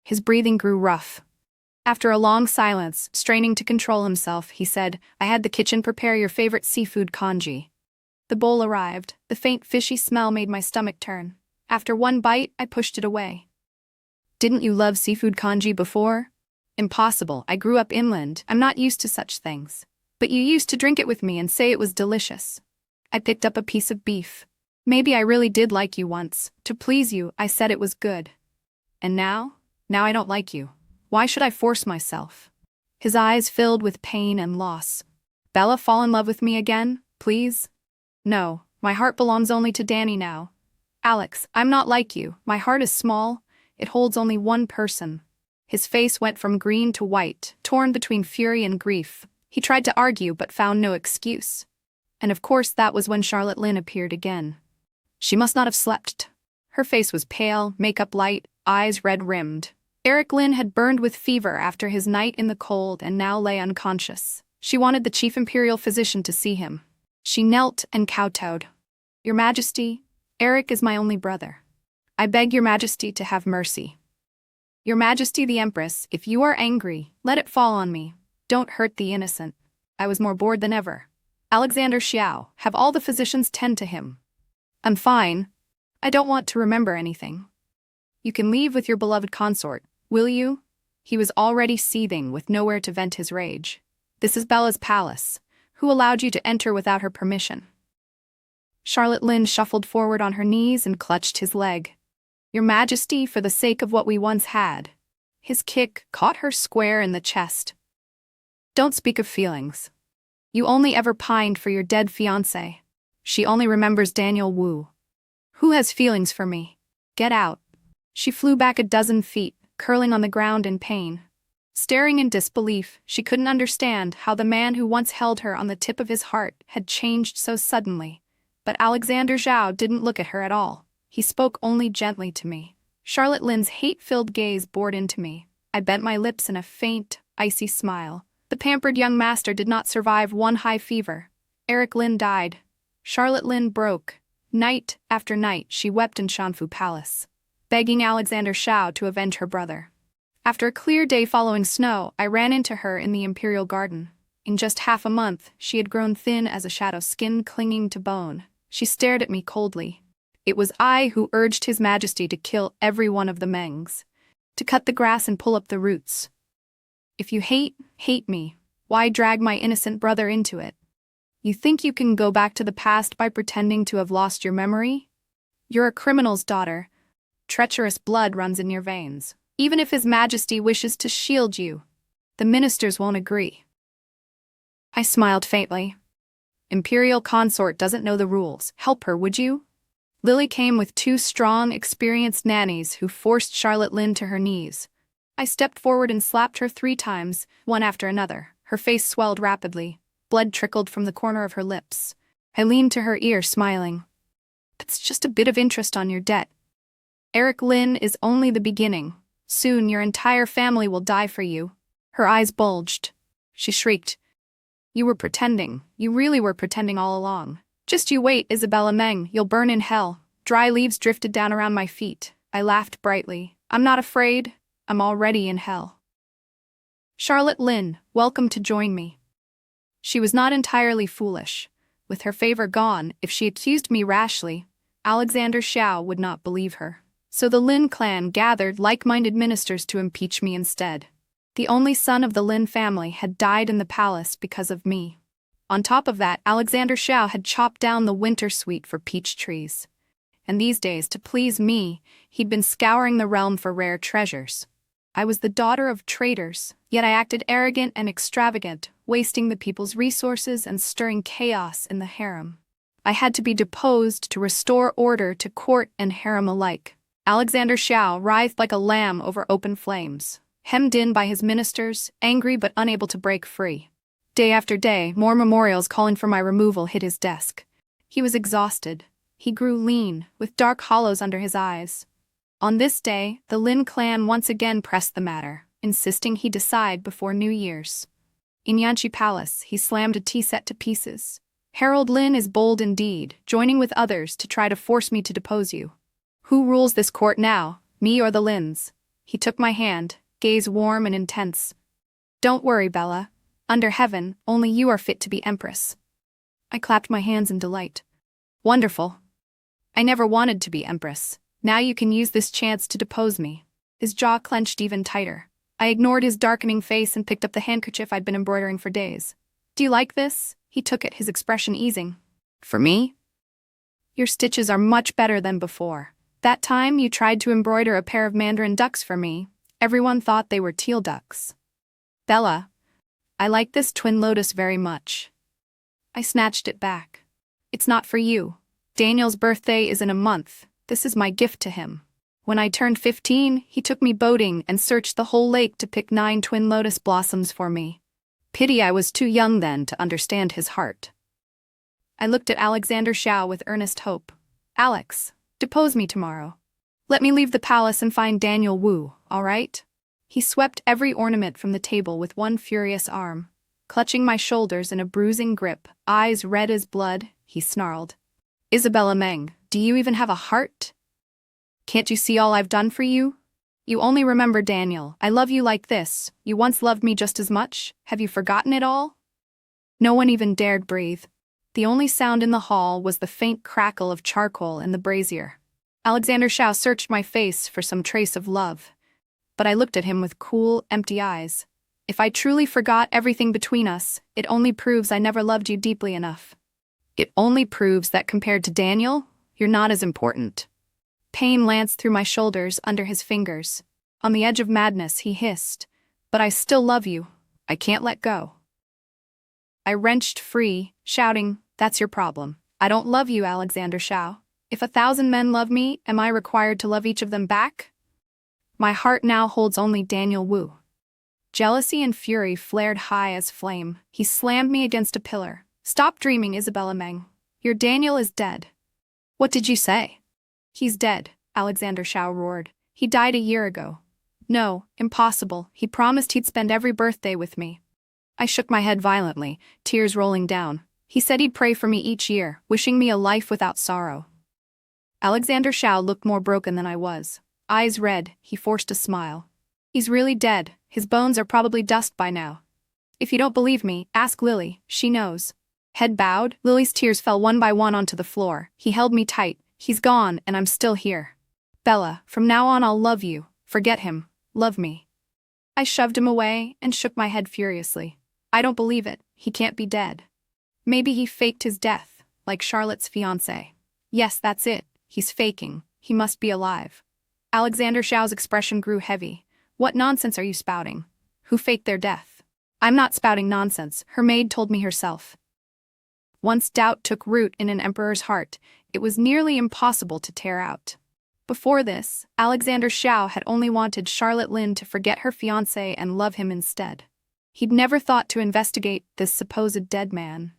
[SPEAKER 1] His breathing grew rough. After a long silence, straining to control himself, he said, "I had the kitchen prepare your favorite seafood congee." The bowl arrived. The faint fishy smell made my stomach turn. After one bite, I pushed it away. "Didn't you love seafood congee before?" "Impossible. I grew up inland. I'm not used to such things." "But you used to drink it with me and say it was delicious." I picked up a piece of beef. "Maybe I really did like you once. To please you, I said it was good. And now? Now I don't like you. Why should I force myself?" His eyes filled with pain and loss. "Bella, fall in love with me again, please?" "No, my heart belongs only to Danny now." "Alex, I'm not like you. My heart is small. It holds only one person." His face went from green to white, torn between fury and grief. He tried to argue but found no excuse. And of course that was when Charlotte Lynn appeared again. She must not have slept. Her face was pale, makeup light, eyes red-rimmed. Eric Lynn had burned with fever after his night in the cold and now lay unconscious. She wanted the chief imperial physician to see him. She knelt and kowtowed. "Your Majesty, Eric is my only brother. I beg your Majesty to have mercy. Your Majesty the Empress, if you are angry, let it fall on me. Don't hurt the innocent." I was more bored than ever. "Alexander Xiao, have all the physicians tend to him." "I'm fine. I don't want to remember anything." "You can leave with your beloved consort, will you?" He was already seething with nowhere to vent his rage. "This is Bella's palace. Who allowed you to enter without her permission?" Charlotte Lynn shuffled forward on her knees and clutched his leg. "Your Majesty, for the sake of what we once had." His kick caught her square in the chest. "Don't speak of feelings. You only ever pined for your dead fiancé. She only remembers Daniel Wu. Who has feelings for me? Get out." She flew back a dozen feet, curling on the ground in pain. Staring in disbelief, she couldn't understand how the man who once held her on the tip of his heart had changed so suddenly. But Alexander Xiao didn't look at her at all. He spoke only gently to me. Charlotte Lynn's hate-filled gaze bored into me. I bent my lips in a faint, icy smile. The pampered young master did not survive one high fever. Eric Lynn died. Charlotte Lynn broke. Night after night she wept in Shanfu Palace, begging Alexander Xiao to avenge her brother. After a clear day following snow, I ran into her in the Imperial Garden. In just half a month, she had grown thin as a shadow, skin clinging to bone. She stared at me coldly. "It was I who urged His Majesty to kill every one of the Mengs, to cut the grass and pull up the roots. If you hate me, why drag my innocent brother into it? You think you can go back to the past by pretending to have lost your memory? You're a criminal's daughter. Treacherous blood runs in your veins. Even if His Majesty wishes to shield you, the ministers won't agree." I smiled faintly. "Imperial consort doesn't know the rules. Help her, would you?" Lily came with two strong, experienced nannies who forced Charlotte Lynn to her knees. I stepped forward and slapped her 3 times, one after another. Her face swelled rapidly. Blood trickled from the corner of her lips. I leaned to her ear, smiling. "That's just a bit of interest on your debt. Eric Lynn is only the beginning. Soon your entire family will die for you." Her eyes bulged. She shrieked. "You were pretending. You really were pretending all along. Just you wait, Isabella Meng, you'll burn in hell." Dry leaves drifted down around my feet. I laughed brightly. "I'm not afraid. I'm already in hell." Charlotte Lynn, welcome to join me. She was not entirely foolish. With her favor gone, if she accused me rashly, Alexander Xiao would not believe her. So the Lin clan gathered like-minded ministers to impeach me instead. The only son of the Lin family had died in the palace because of me. On top of that, Alexander Xiao had chopped down the winter sweet for peach trees. And these days, to please me, he'd been scouring the realm for rare treasures. I was the daughter of traders, yet I acted arrogant and extravagant, wasting the people's resources and stirring chaos in the harem. I had to be deposed to restore order to court and harem alike. Alexander Xiao writhed like a lamb over open flames, hemmed in by his ministers, angry but unable to break free. Day after day, more memorials calling for my removal hit his desk. He was exhausted. He grew lean, with dark hollows under his eyes. On this day, the Lin clan once again pressed the matter, insisting he decide before New Year's. In Yanqi Palace, he slammed a tea set to pieces. Harold Lin is bold indeed, joining with others to try to force me to depose you. Who rules this court now, me or the Lins? He took my hand, gaze warm and intense. Don't worry, Bella. Under heaven, only you are fit to be empress. I clapped my hands in delight. Wonderful. I never wanted to be empress. Now you can use this chance to depose me. His jaw clenched even tighter. I ignored his darkening face and picked up the handkerchief I'd been embroidering for days. Do you like this? He took it, his expression easing. For me? Your stitches are much better than before. That time you tried to embroider a pair of mandarin ducks for me. Everyone thought they were teal ducks. Bella, I like this twin lotus very much. I snatched it back. It's not for you. Daniel's birthday is in a month. This is my gift to him. When I turned 15, he took me boating and searched the whole lake to pick 9 twin lotus blossoms for me. Pity I was too young then to understand his heart. I looked at Alexander Xiao with earnest hope. Alex, depose me tomorrow. Let me leave the palace and find Daniel Wu, all right? He swept every ornament from the table with one furious arm. Clutching my shoulders in a bruising grip, eyes red as blood, he snarled. Isabella Meng, do you even have a heart? Can't you see all I've done for you? You only remember Daniel. I love you like this. You once loved me just as much. Have you forgotten it all? No one even dared breathe. The only sound in the hall was the faint crackle of charcoal in the brazier. Alexander Xiao searched my face for some trace of love. But I looked at him with cool, empty eyes. If I truly forgot everything between us, it only proves I never loved you deeply enough. It only proves that compared to Daniel, you're not as important. Pain lanced through my shoulders under his fingers. On the edge of madness, he hissed. But I still love you. I can't let go. I wrenched free, shouting, That's your problem. I don't love you, Alexander Xiao. If 1,000 men love me, am I required to love each of them back? My heart now holds only Daniel Wu. Jealousy and fury flared high as flame. He slammed me against a pillar. Stop dreaming, Isabella Meng. Your Daniel is dead. What did you say? He's dead, Alexander Xiao roared. He died a year ago. No, impossible. He promised he'd spend every birthday with me. I shook my head violently, tears rolling down. He said he'd pray for me each year, wishing me a life without sorrow. Alexander Xiao looked more broken than I was. Eyes red, he forced a smile. He's really dead. His bones are probably dust by now. If you don't believe me, ask Lily. She knows. Head bowed, Lily's tears fell one by one onto the floor. He held me tight. He's gone, and I'm still here. Bella, from now on I'll love you. Forget him. Love me. I shoved him away and shook my head furiously. I don't believe it. He can't be dead. Maybe he faked his death, like Charlotte's fiancé. Yes, that's it. He's faking. He must be alive. Alexander Xiao's expression grew heavy. What nonsense are you spouting? Who faked their death? I'm not spouting nonsense. Her maid told me herself. Once doubt took root in an emperor's heart, it was nearly impossible to tear out. Before this, Alexander Xiao had only wanted Charlotte Lin to forget her fiancé and love him instead. He'd never thought to investigate this supposed dead man.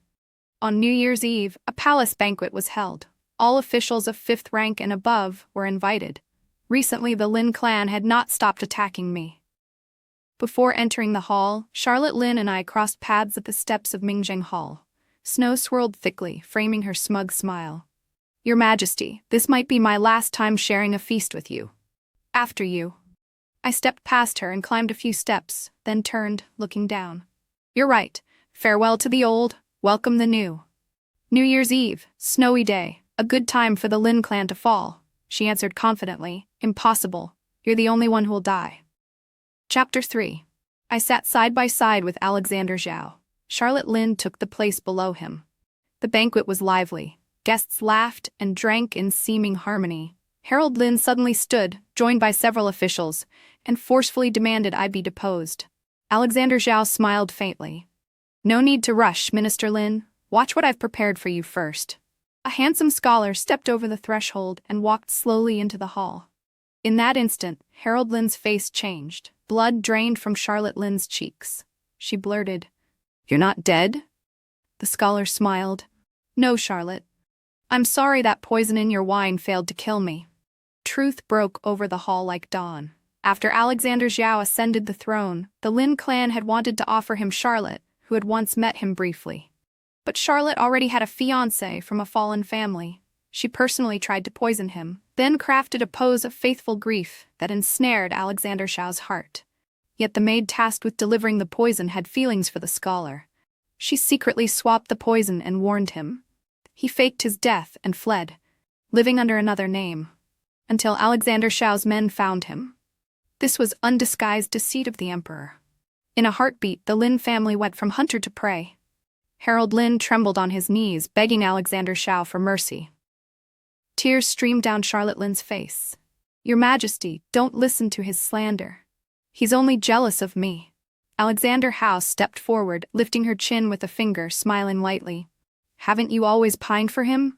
[SPEAKER 1] On New Year's Eve, a palace banquet was held. All officials of 5th rank and above were invited. Recently, the Lin clan had not stopped attacking me. Before entering the hall, Charlotte Lin and I crossed paths at the steps of Mingzheng Hall. Snow swirled thickly, framing her smug smile. Your Majesty, this might be my last time sharing a feast with you. After you. I stepped past her and climbed a few steps, then turned, looking down. You're right. Farewell to the old, welcome the new. New Year's Eve, snowy day, a good time for the Lin clan to fall. She answered confidently. Impossible. You're the only one who'll die. Chapter 3. I sat side by side with Alexander Xiao. Charlotte Lynn took the place below him. The banquet was lively. Guests laughed and drank in seeming harmony. Harold Lynn suddenly stood, joined by several officials, and forcefully demanded I be deposed. Alexander Zhao smiled faintly. No need to rush, Minister Lin. Watch what I've prepared for you first. A handsome scholar stepped over the threshold and walked slowly into the hall. In that instant, Harold Lin's face changed. Blood drained from Charlotte Lin's cheeks. She blurted, "You're not dead?" The scholar smiled. "No, Charlotte. I'm sorry that poison in your wine failed to kill me." Truth broke over the hall like dawn. After Alexander Zhao ascended the throne, the Lin clan had wanted to offer him Charlotte, who had once met him briefly. But Charlotte already had a fiancé from a fallen family. She personally tried to poison him, then crafted a pose of faithful grief that ensnared Alexander Zhao's heart. Yet the maid tasked with delivering the poison had feelings for the scholar. She secretly swapped the poison and warned him. He faked his death and fled, living under another name, until Alexander Zhao's men found him. This was undisguised deceit of the emperor. In a heartbeat, the Lin family went from hunter to prey. Harold Lin trembled on his knees, begging Alexander Zhao for mercy. Tears streamed down Charlotte Lin's face. "Your Majesty, don't listen to his slander. He's only jealous of me." Alexander Zhao stepped forward, lifting her chin with a finger, smiling lightly. "Haven't you always pined for him?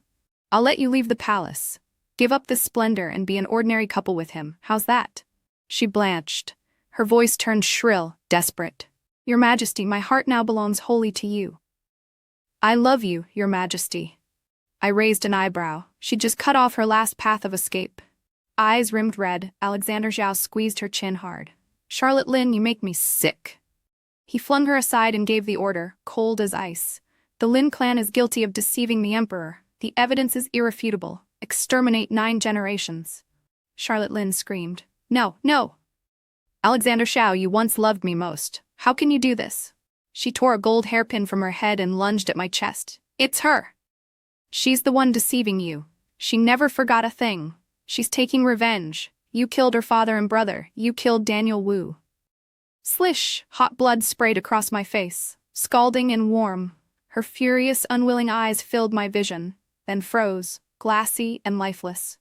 [SPEAKER 1] I'll let you leave the palace. Give up this splendor and be an ordinary couple with him. How's that?" She blanched. Her voice turned shrill, desperate. "Your Majesty, my heart now belongs wholly to you." "I love you, Your Majesty." I raised an eyebrow. She'd just cut off her last path of escape. Eyes rimmed red, Alexander Zhao squeezed her chin hard. "Charlotte Lin, you make me sick." He flung her aside and gave the order, cold as ice. "The Lin clan is guilty of deceiving the emperor. The evidence is irrefutable. Exterminate 9 generations." Charlotte Lin screamed. "No, no! Alexander Zhao, you once loved me most. How can you do this?" She tore a gold hairpin from her head and lunged at my chest. "It's her. She's the one deceiving you. She never forgot a thing. She's taking revenge. You killed her father and brother. You killed Daniel Wu." Slish! Hot blood sprayed across my face, scalding and warm. Her furious, unwilling eyes filled my vision, then froze, glassy and lifeless.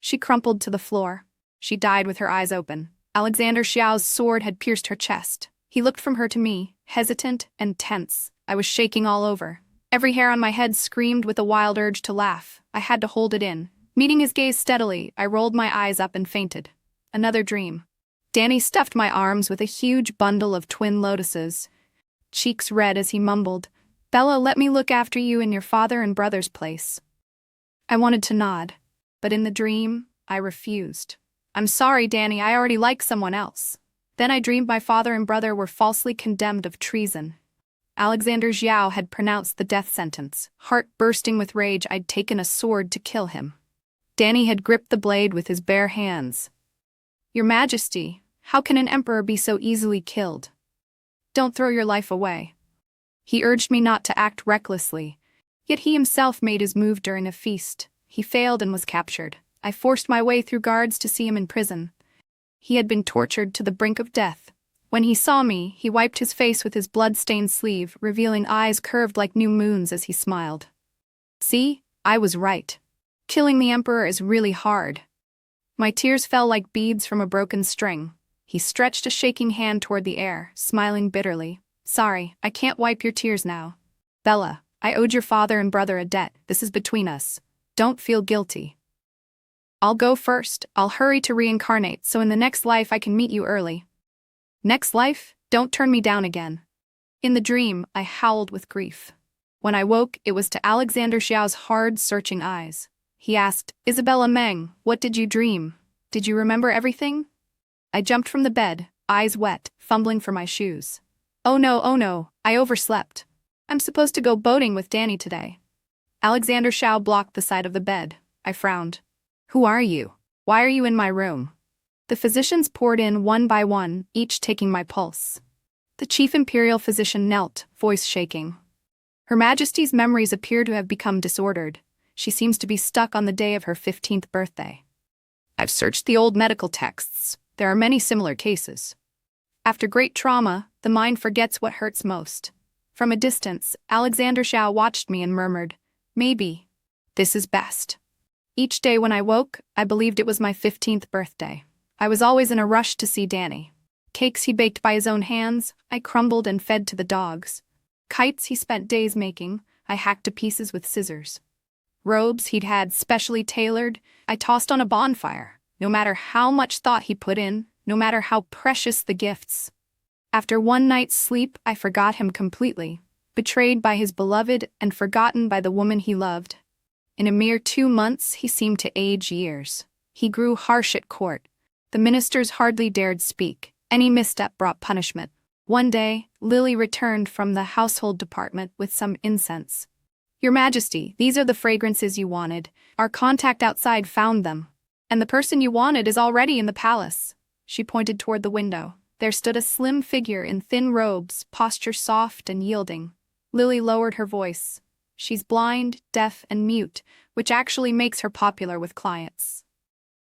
[SPEAKER 1] She crumpled to the floor. She died with her eyes open. Alexander Zhao's sword had pierced her chest. He looked from her to me, hesitant and tense. I was shaking all over. Every hair on my head screamed with a wild urge to laugh. I had to hold it in. Meeting his gaze steadily, I rolled my eyes up and fainted. Another dream. Danny stuffed my arms with a huge bundle of twin lotuses, cheeks red as he mumbled, "Bella, let me look after you in your father and brother's place." I wanted to nod, but in the dream, I refused. "I'm sorry, Danny, I already like someone else." Then I dreamed my father and brother were falsely condemned of treason. Alexander Zhao had pronounced the death sentence. Heart bursting with rage, I'd taken a sword to kill him. Danny had gripped the blade with his bare hands. "Your Majesty, how can an emperor be so easily killed? Don't throw your life away." He urged me not to act recklessly, yet he himself made his move during a feast. He failed and was captured. I forced my way through guards to see him in prison. He had been tortured to the brink of death. When he saw me, he wiped his face with his blood-stained sleeve, revealing eyes curved like new moons as he smiled. "See, I was right. Killing the emperor is really hard." My tears fell like beads from a broken string. He stretched a shaking hand toward the air, smiling bitterly. "Sorry, I can't wipe your tears now. Bella, I owed your father and brother a debt. This is between us. Don't feel guilty. I'll go first. I'll hurry to reincarnate so in the next life I can meet you early." "Next life? Don't turn me down again." In the dream, I howled with grief. When I woke, it was to Alexander Zhao's hard, searching eyes. He asked, "Isabella Meng, what did you dream? Did you remember everything?" I jumped from the bed, eyes wet, fumbling for my shoes. Oh no, I overslept. I'm supposed to go boating with Danny today." Alexander Zhao blocked the side of the bed. I frowned. "Who are you? Why are you in my room?" The physicians poured in one by one, each taking my pulse. The chief imperial physician knelt, voice shaking. "Her Majesty's memories appear to have become disordered. She seems to be stuck on the day of her 15th birthday. I've searched the old medical texts. There are many similar cases. After great trauma, the mind forgets what hurts most. From a distance, Alexander Xiao watched me and murmured, "Maybe. This is best." Each day when I woke, I believed it was my 15th birthday. I was always in a rush to see Danny. Cakes he baked by his own hands, I crumbled and fed to the dogs. Kites he spent days making, I hacked to pieces with scissors. Robes he'd had specially tailored, I tossed on a bonfire, no matter how much thought he put in, no matter how precious the gifts. After one night's sleep, I forgot him completely, betrayed by his beloved and forgotten by the woman he loved. In a mere 2 months, he seemed to age years. He grew harsh at court. The ministers hardly dared speak. Any misstep brought punishment. One day, Lily returned from the household department with some incense. "Your Majesty, these are the fragrances you wanted. Our contact outside found them. And the person you wanted is already in the palace." She pointed toward the window. There stood a slim figure in thin robes, posture soft and yielding. Lily lowered her voice. "She's blind, deaf, and mute, which actually makes her popular with clients."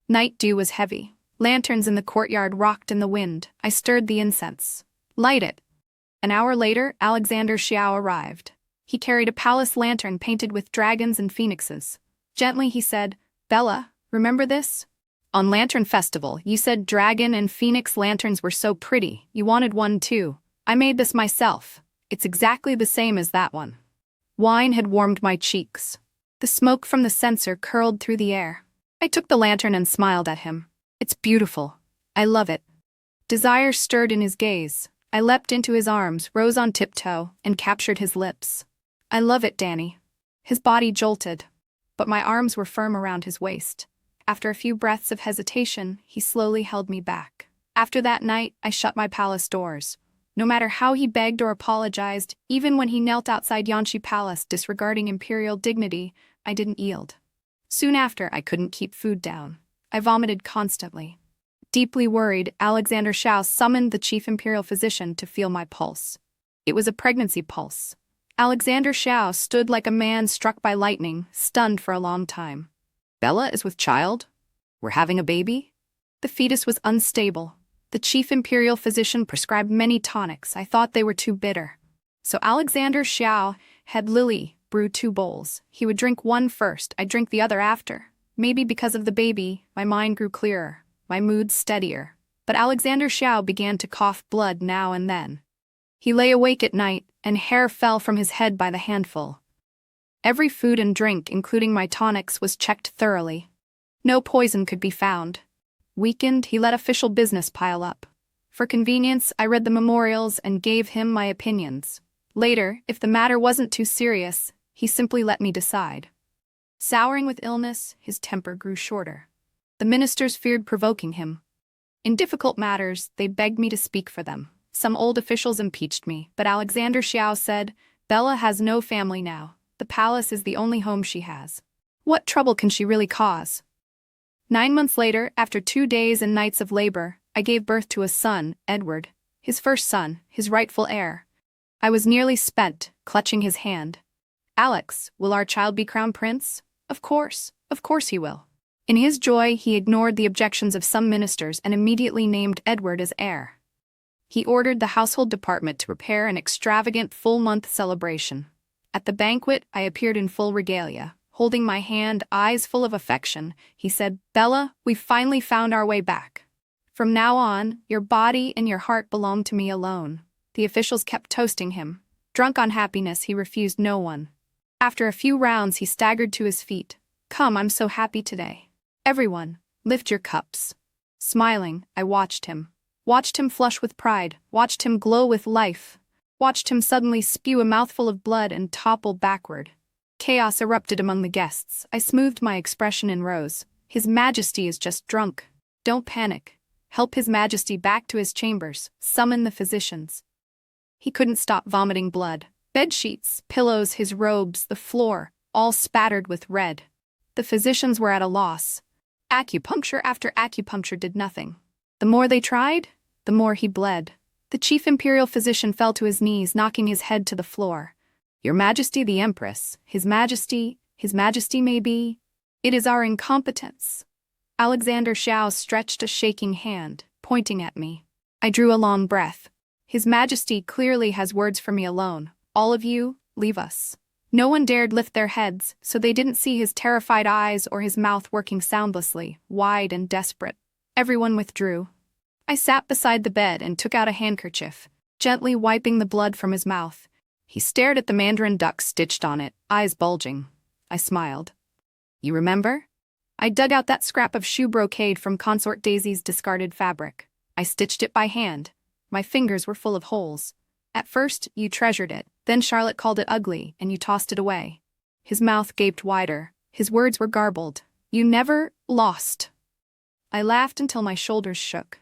[SPEAKER 1] Night dew was heavy. Lanterns in the courtyard rocked in the wind. I stirred the incense. "Light it." An hour later, Alexander Xiao arrived. He carried a palace lantern painted with dragons and phoenixes. Gently he said, "Bella, remember this? On Lantern Festival, you said dragon and phoenix lanterns were so pretty, you wanted one too. I made this myself. It's exactly the same as that one." Wine had warmed my cheeks. The smoke from the censer curled through the air. I took the lantern and smiled at him. "It's beautiful. I love it." Desire stirred in his gaze. I leapt into his arms, rose on tiptoe, and captured his lips. "I love it, Danny." His body jolted, but my arms were firm around his waist. After a few breaths of hesitation, he slowly held me back. After that night, I shut my palace doors. No matter how he begged or apologized, even when he knelt outside Yanxi Palace disregarding imperial dignity, I didn't yield. Soon after, I couldn't keep food down. I vomited constantly. Deeply worried, Alexander Xiao summoned the chief imperial physician to feel my pulse. It was a pregnancy pulse. Alexander Xiao stood like a man struck by lightning, stunned for a long time. "Bella is with child? We're having a baby?" The fetus was unstable. The chief imperial physician prescribed many tonics. I thought they were too bitter. So Alexander Xiao had Lily brew 2 bowls. He would drink one first, I'd drink the other after. Maybe because of the baby, my mind grew clearer, my mood steadier. But Alexander Xiao began to cough blood now and then. He lay awake at night, and hair fell from his head by the handful. Every food and drink, including my tonics, was checked thoroughly. No poison could be found. Weakened, he let official business pile up. For convenience, I read the memorials and gave him my opinions. Later, if the matter wasn't too serious, he simply let me decide. Souring with illness, his temper grew shorter. The ministers feared provoking him. In difficult matters, they begged me to speak for them. Some old officials impeached me, but Alexander Xiao said, "Bella has no family now. The palace is the only home she has. What trouble can she really cause?" 9 months later, after 2 days and nights of labor, I gave birth to a son, Edward, his first son, his rightful heir. I was nearly spent, clutching his hand. "Alex, will our child be crown prince?" Of course he will." In his joy, he ignored the objections of some ministers and immediately named Edward as heir. He ordered the household department to prepare an extravagant full-month celebration. At the banquet, I appeared in full regalia. Holding my hand, eyes full of affection, he said, "Bella, we've finally found our way back. From now on, your body and your heart belong to me alone." The officials kept toasting him. Drunk on happiness, he refused no one. After a few rounds, he staggered to his feet. "Come, I'm so happy today. Everyone, lift your cups." Smiling, I watched him flush with pride, watched him glow with life, watched him suddenly spew a mouthful of blood and topple backward. Chaos erupted among the guests. I smoothed my expression and rose. "His Majesty is just drunk. Don't panic. Help His Majesty back to his chambers. Summon the physicians." He couldn't stop vomiting blood. Bed sheets, pillows, his robes, the floor, all spattered with red. The physicians were at a loss. Acupuncture after acupuncture did nothing. The more they tried, the more he bled. The chief imperial physician fell to his knees, knocking his head to the floor. "Your Majesty the Empress, His Majesty may be. It is our incompetence." Alexander Xiao stretched a shaking hand, pointing at me. I drew a long breath. "His Majesty clearly has words for me alone. all of you, leave us." No one dared lift their heads, so they didn't see his terrified eyes or his mouth working soundlessly, wide and desperate. Everyone withdrew. I sat beside the bed and took out a handkerchief, gently wiping the blood from his mouth. He stared at the mandarin duck stitched on it, eyes bulging. I smiled. "You remember?" I dug out that scrap of shoe brocade from Consort Daisy's discarded fabric. I stitched it by hand. My fingers were full of holes. "At first, you treasured it, then Charlotte called it ugly, and you tossed it away." His mouth gaped wider. His words were garbled. "You never lost." I laughed until my shoulders shook.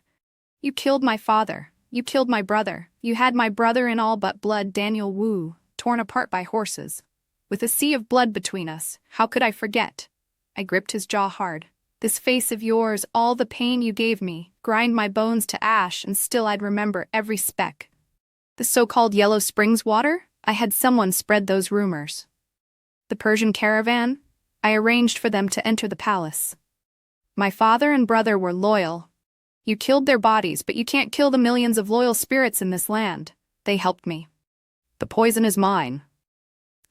[SPEAKER 1] "You killed my father. You killed my brother. You had my brother in all but blood, Daniel Wu, torn apart by horses. With a sea of blood between us, how could I forget?" I gripped his jaw hard. "This face of yours, all the pain you gave me, grind my bones to ash, and still I'd remember every speck." The so-called Yellow Springs water? I had someone spread those rumors. The Persian caravan? I arranged for them to enter the palace. My father and brother were loyal. You killed their bodies, but you can't kill the millions of loyal spirits in this land. They helped me. The poison is mine.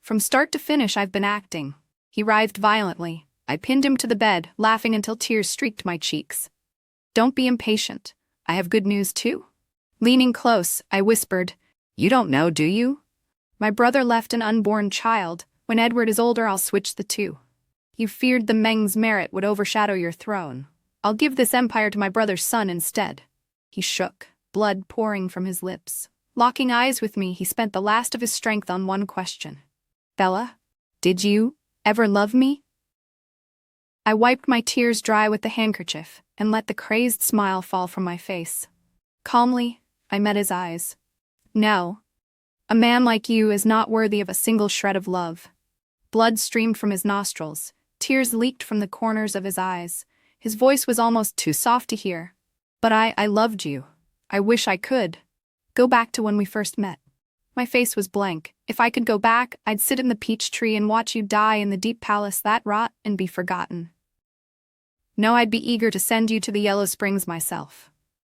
[SPEAKER 1] From start to finish I've been acting." He writhed violently. I pinned him to the bed, laughing until tears streaked my cheeks. "Don't be impatient. I have good news too." Leaning close, I whispered, "You don't know, do you? My brother left an unborn child. When Edward is older, I'll switch the two. You feared the Meng's merit would overshadow your throne. I'll give this empire to my brother's son instead." He shook, blood pouring from his lips. Locking eyes with me, he spent the last of his strength on one question. "Bella, did you ever love me?" I wiped my tears dry with the handkerchief and let the crazed smile fall from my face. Calmly, I met his eyes. "No. A man like you is not worthy of a single shred of love." Blood streamed from his nostrils. Tears leaked from the corners of his eyes. His voice was almost too soft to hear. "But I loved you. I wish I could. Go back to when we first met." My face was blank. If I could go back, I'd sit in the peach tree and watch you die in the deep palace that rot and be forgotten. No, I'd be eager to send you to the Yellow Springs myself.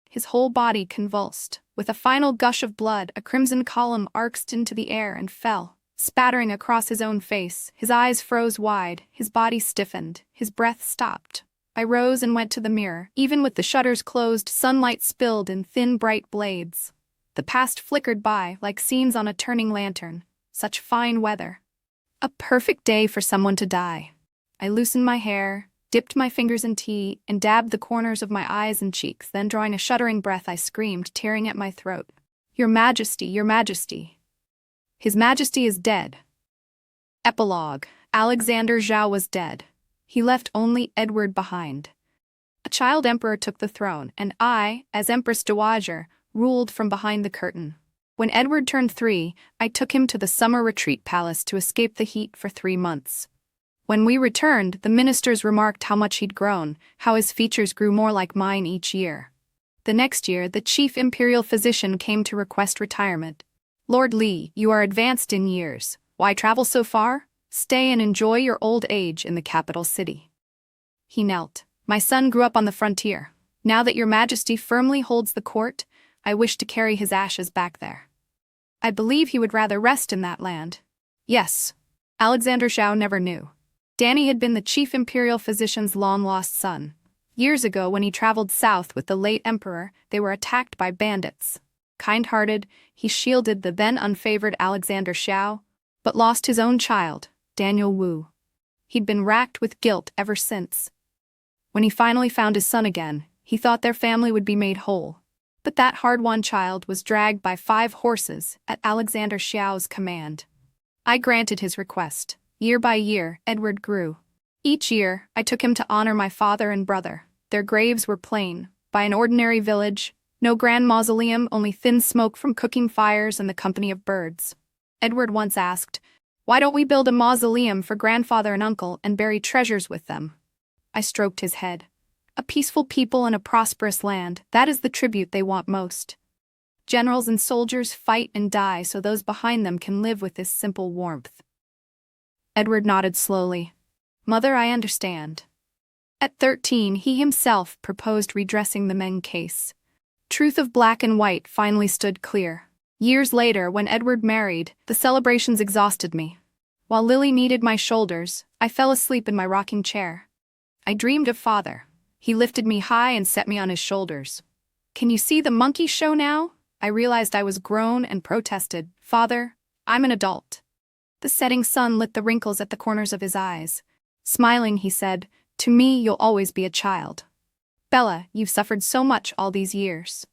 [SPEAKER 1] His whole body convulsed. With a final gush of blood, a crimson column arced into the air and fell, spattering across his own face. His eyes froze wide, his body stiffened, his breath stopped. I rose and went to the mirror. Even with the shutters closed, sunlight spilled in thin, bright blades. The past flickered by, like scenes on a turning lantern. Such fine weather. A perfect day for someone to die. I loosened my hair, dipped my fingers in tea, and dabbed the corners of my eyes and cheeks. Then, drawing a shuddering breath, I screamed, tearing at my throat. "Your Majesty, Your Majesty. His Majesty is dead." Epilogue. Alexander Zhao was dead. He left only Edward behind. A child emperor took the throne, and I, as Empress Dowager, ruled from behind the curtain. When Edward turned 3, I took him to the summer retreat palace to escape the heat for 3 months. When we returned, the ministers remarked how much he'd grown, how his features grew more like mine each year. The next year, the chief imperial physician came to request retirement. "Lord Li, you are advanced in years. Why travel so far? Stay and enjoy your old age in the capital city." He knelt. "My son grew up on the frontier. Now that Your Majesty firmly holds the court, I wish to carry his ashes back there. I believe he would rather rest in that land." Yes. Alexander Zhao never knew. Danny had been the chief imperial physician's long-lost son. Years ago, when he traveled south with the late emperor, they were attacked by bandits. Kind-hearted, he shielded the then unfavored Alexander Zhao, but lost his own child, Daniel Wu. He'd been racked with guilt ever since. When he finally found his son again, he thought their family would be made whole. But that hard-won child was dragged by 5 horses at Alexander Zhao's command. I granted his request. Year by year, Edward grew. Each year, I took him to honor my father and brother. Their graves were plain, by an ordinary village, no grand mausoleum, only thin smoke from cooking fires and the company of birds. Edward once asked, "Why don't we build a mausoleum for grandfather and uncle and bury treasures with them?" I stroked his head. "A peaceful people and a prosperous land, that is the tribute they want most. Generals and soldiers fight and die so those behind them can live with this simple warmth." Edward nodded slowly. "Mother, I understand." At 13, he himself proposed redressing the Meng case. Truth of black and white finally stood clear. Years later, when Edward married, the celebrations exhausted me. While Lily kneaded my shoulders, I fell asleep in my rocking chair. I dreamed of father. He lifted me high and set me on his shoulders. "Can you see the monkey show now?" I realized I was grown and protested. "Father, I'm an adult." The setting sun lit the wrinkles at the corners of his eyes. Smiling, he said, "To me, you'll always be a child. Bella, you've suffered so much all these years.